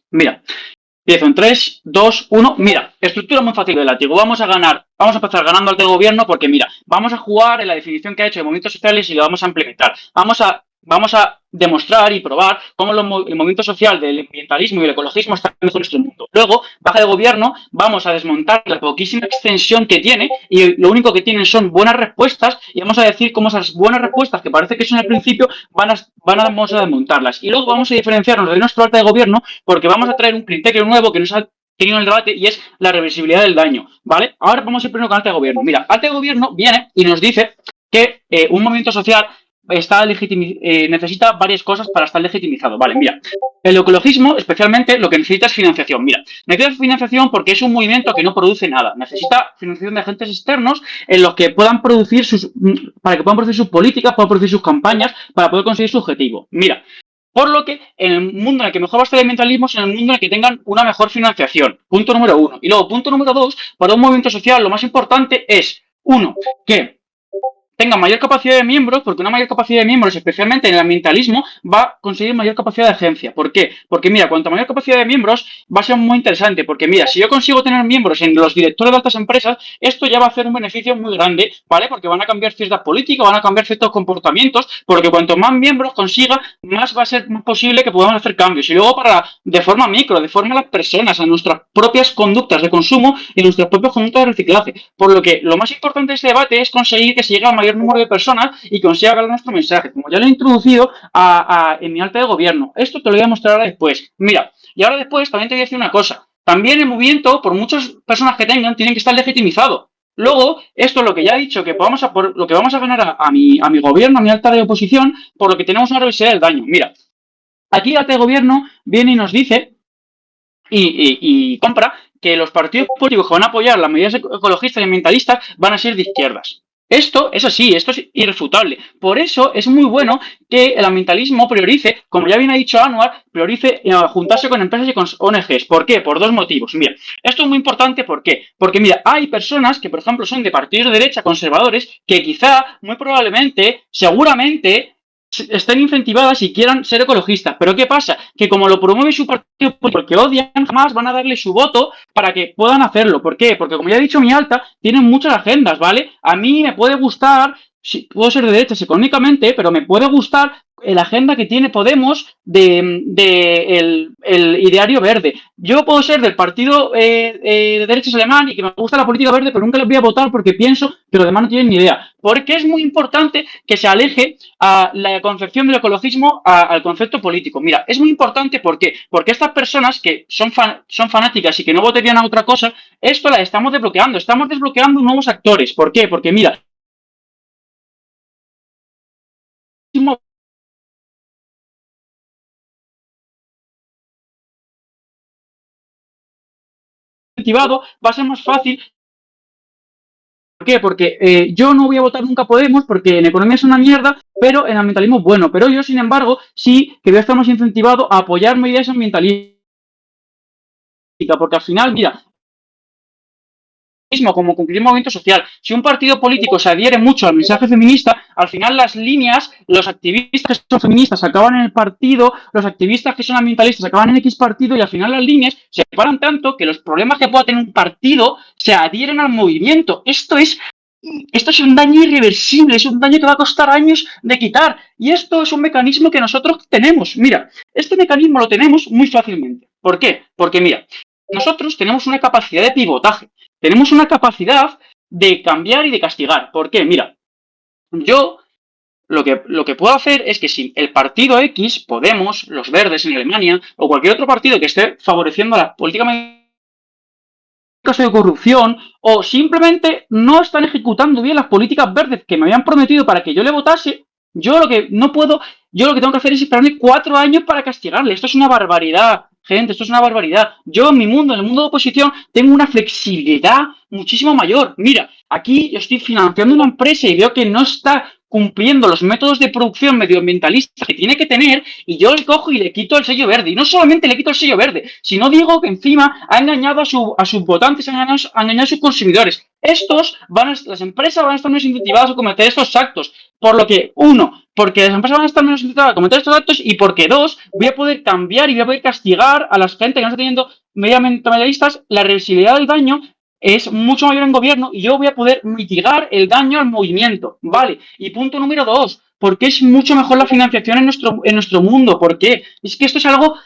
Mira, empiezo en 3, 2, 1. Mira, estructura muy fácil del látigo. Vamos a empezar ganando al gobierno porque, mira, vamos a jugar en la definición que ha hecho de movimientos sociales y lo vamos a implementar. Vamos a demostrar y probar cómo el movimiento social del ambientalismo y el ecologismo está mejor en nuestro mundo. Luego, baja de gobierno, vamos a desmontar la poquísima extensión que tiene y lo único que tienen son buenas respuestas y vamos a decir cómo esas buenas respuestas que parece que son al principio vamos a desmontarlas. Y luego vamos a diferenciarnos de nuestro alta de gobierno porque vamos a traer un criterio nuevo que nos ha tenido en el debate y es la reversibilidad del daño, ¿vale? Ahora vamos a ir primero con alta de gobierno. Mira, alta de gobierno viene y nos dice que un movimiento social necesita varias cosas para estar legitimizado. Vale, mira, el ecologismo especialmente lo que necesita es financiación. Mira, necesita financiación porque es un movimiento que no produce nada. Necesita financiación de agentes externos en los que puedan producir para que puedan producir sus políticas, puedan producir sus campañas, para poder conseguir su objetivo. Mira, por lo que en el mundo en el que mejor va a estar el ambientalismo es en el mundo en el que tengan una mejor financiación. Punto número 1. Y luego, punto número 2, para un movimiento social lo más importante es, 1, que tenga mayor capacidad de miembros, porque una mayor capacidad de miembros, especialmente en el ambientalismo, va a conseguir mayor capacidad de agencia. ¿Por qué? Porque mira, cuanto mayor capacidad de miembros, va a ser muy interesante, porque mira, si yo consigo tener miembros en los directores de altas empresas, esto ya va a hacer un beneficio muy grande, ¿vale? Porque van a cambiar ciertas políticas, van a cambiar ciertos comportamientos, porque cuanto más miembros consiga, más va a ser más posible que podamos hacer cambios. Y luego de forma micro, de forma a las personas, a nuestras propias conductas de consumo y nuestras propias conductas de reciclaje. Por lo que lo más importante de este debate es conseguir que se llegue al mayor número de personas y consiga hablar nuestro mensaje, como ya lo he introducido en mi alta de gobierno. Esto te lo voy a mostrar ahora después. Mira, y ahora después también te voy a decir una cosa. También el movimiento, por muchas personas que tengan, tienen que estar legitimizado. Luego, esto es lo que ya he dicho, que por lo que vamos a ganar a mi gobierno, a mi alta de oposición, por lo que tenemos una reversibilidad del daño. Mira, aquí el alta de gobierno viene y nos dice y compra que los partidos políticos que van a apoyar las medidas ecologistas y ambientalistas van a ser de izquierdas. Esto es así, esto es irrefutable. Por eso es muy bueno que el ambientalismo priorice, como ya bien ha dicho Anwar, priorice juntarse con empresas y con ONGs. ¿Por qué? Por dos motivos. Mira, esto es muy importante, ¿por qué? Porque mira, hay personas que, por ejemplo, son de partidos de derecha conservadores que quizá, muy probablemente, seguramente, estén incentivadas y quieran ser ecologistas. Pero ¿qué pasa? Que como lo promueve su partido porque odian, jamás van a darle su voto para que puedan hacerlo. ¿Por qué? Porque como ya he dicho, mi alta tienen muchas agendas, ¿vale? A mí me puede gustar, puedo ser de derechas económicamente, pero me puede gustar la agenda que tiene Podemos el ideario verde. Yo puedo ser del partido de derechas alemán y que me gusta la política verde, pero nunca les voy a votar porque pienso que los demás no tienen ni idea. Porque es muy importante que se aleje a la concepción del ecologismo al concepto político. Mira, es muy importante porque estas personas que son fanáticas y que no votarían a otra cosa, esto la estamos desbloqueando. Estamos desbloqueando nuevos actores. ¿Por qué? Porque mira, va a ser más fácil. ¿Por qué? Porque yo no voy a votar nunca a Podemos porque en economía es una mierda, pero en ambientalismo es bueno. Pero yo, sin embargo, sí que voy a estar más incentivado a apoyar medidas ambientalistas. Porque al final, mira, como cumplir un movimiento social. Si un partido político se adhiere mucho al mensaje feminista, al final las líneas, los activistas que son feministas acaban en el partido, los activistas que son ambientalistas acaban en X partido y al final las líneas se separan tanto que los problemas que pueda tener un partido se adhieren al movimiento. Esto es un daño irreversible, es un daño que va a costar años de quitar. Y esto es un mecanismo que nosotros tenemos. Mira, este mecanismo lo tenemos muy fácilmente. ¿Por qué? Porque mira, nosotros tenemos una capacidad de pivotaje. Tenemos una capacidad de cambiar y de castigar. ¿Por qué? Mira, yo lo que puedo hacer es que si el partido X, Podemos, los Verdes en Alemania, o cualquier otro partido que esté favoreciendo la política de corrupción, o simplemente no están ejecutando bien las políticas verdes que me habían prometido para que yo le votase, yo lo que tengo que hacer es esperarme 4 años para castigarle. Esto es una barbaridad. Gente, esto es una barbaridad. Yo en el mundo de oposición, tengo una flexibilidad muchísimo mayor. Mira, aquí yo estoy financiando una empresa y veo que no está cumpliendo los métodos de producción medioambientalistas que tiene que tener y yo le cojo y le quito el sello verde. Y no solamente le quito el sello verde, sino digo que encima ha engañado a sus votantes, ha engañado a sus consumidores. Las empresas van a estar menos incentivadas a cometer estos actos. Por lo que, 1, porque las empresas van a estar menos incentivadas a cometer estos actos y porque 2, voy a poder cambiar y voy a poder castigar a la gente que no está teniendo medioambientalistas. La reversibilidad del daño es mucho mayor en gobierno y yo voy a poder mitigar el daño al movimiento, ¿vale? Y punto número 2, porque es mucho mejor la financiación en nuestro mundo. ¿Por qué? Es que esto es algo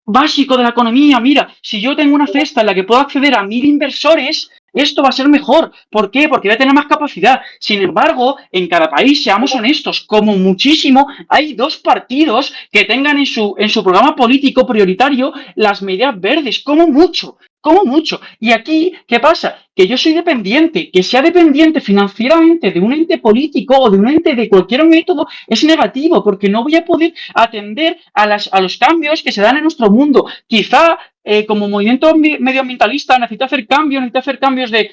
básico de la economía. Mira, si yo tengo una cesta en la que puedo acceder a 1000 inversores, esto va a ser mejor. ¿Por qué? Porque voy a tener más capacidad. Sin embargo, en cada país, seamos honestos, como muchísimo, hay 2 partidos que tengan en su programa político prioritario las medidas verdes, como mucho. como mucho. Y aquí, ¿qué pasa? Que yo soy dependiente, que sea dependiente financieramente de un ente político o de un ente de cualquier método es negativo, porque no voy a poder atender a los cambios que se dan en nuestro mundo. Quizá como movimiento medioambientalista necesito hacer cambios de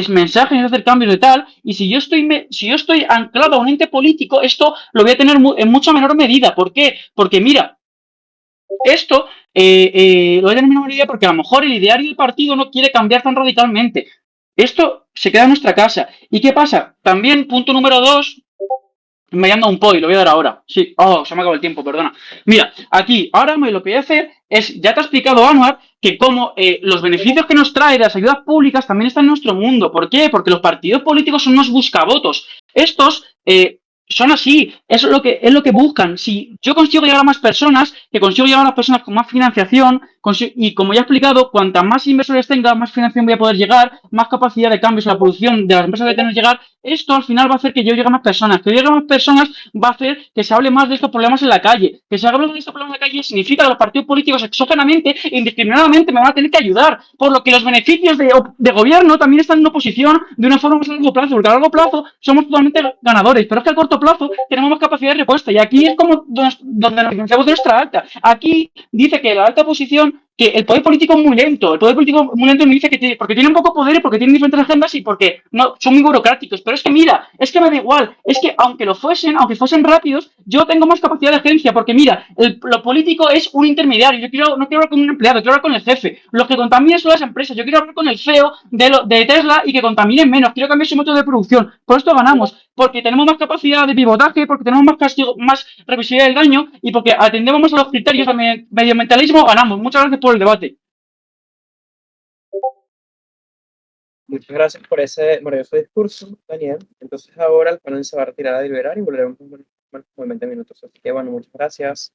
mensajes, necesito hacer cambios de tal, y si yo estoy anclado a un ente político, esto lo voy a tener en mucha menor medida. ¿Por qué? Porque mira, esto lo voy a tener en menor medida porque a lo mejor el ideario del partido no quiere cambiar tan radicalmente. Esto se queda en nuestra casa. ¿Y qué pasa? También, punto número 2, me anda un POI, lo voy a dar ahora. Sí, se me acabó el tiempo, perdona. Mira, aquí, ahora lo que voy a hacer es, ya te ha explicado Anwar, que como los beneficios que nos trae las ayudas públicas también están en nuestro mundo. ¿Por qué? Porque los partidos políticos son unos buscavotos. Estos son así, es lo que buscan. Si yo consigo llegar a más personas, que consigo llegar a las personas con más financiación, y como ya he explicado, cuantas más inversores tenga, más financiación voy a poder llegar, más capacidad de cambios en la producción de las empresas voy a tener que llegar. Esto al final va a hacer que yo llegue a más personas. Que yo llegue a más personas va a hacer que se hable más de estos problemas en la calle. Que se hable de estos problemas en la calle significa que los partidos políticos exógenamente e indiscriminadamente me van a tener que ayudar. Por lo que los beneficios de gobierno también están en oposición de una forma más a largo plazo. Porque a largo plazo somos totalmente ganadores. Pero es que a corto plazo tenemos más capacidad de respuesta. Y aquí es como donde nos diferenciamos de nuestra alta. Aquí dice que la alta posición, que el poder político es muy lento. El poder político muy lento me dice que porque tienen poco poder y porque tienen diferentes agendas y porque no son muy burocráticos. Pero es que mira, es que me da igual. Es que aunque fuesen rápidos, yo tengo más capacidad de agencia. Porque mira, lo político es un intermediario. No quiero hablar con un empleado, quiero hablar con el jefe. Los que contaminan son las empresas. Yo quiero hablar con el CEO de Tesla y que contaminen menos. Quiero cambiar su método de producción. Por esto ganamos. Porque tenemos más capacidad de pivotaje, porque tenemos más castigo, más revisibilidad del daño y porque atendemos más a los criterios de medioambientalismo, ganamos. Muchas gracias por el debate. Muchas gracias por ese maravilloso discurso, Daniel. Entonces ahora el panel se va a retirar a deliberar y volveremos en 20 minutos. Así que bueno, muchas gracias.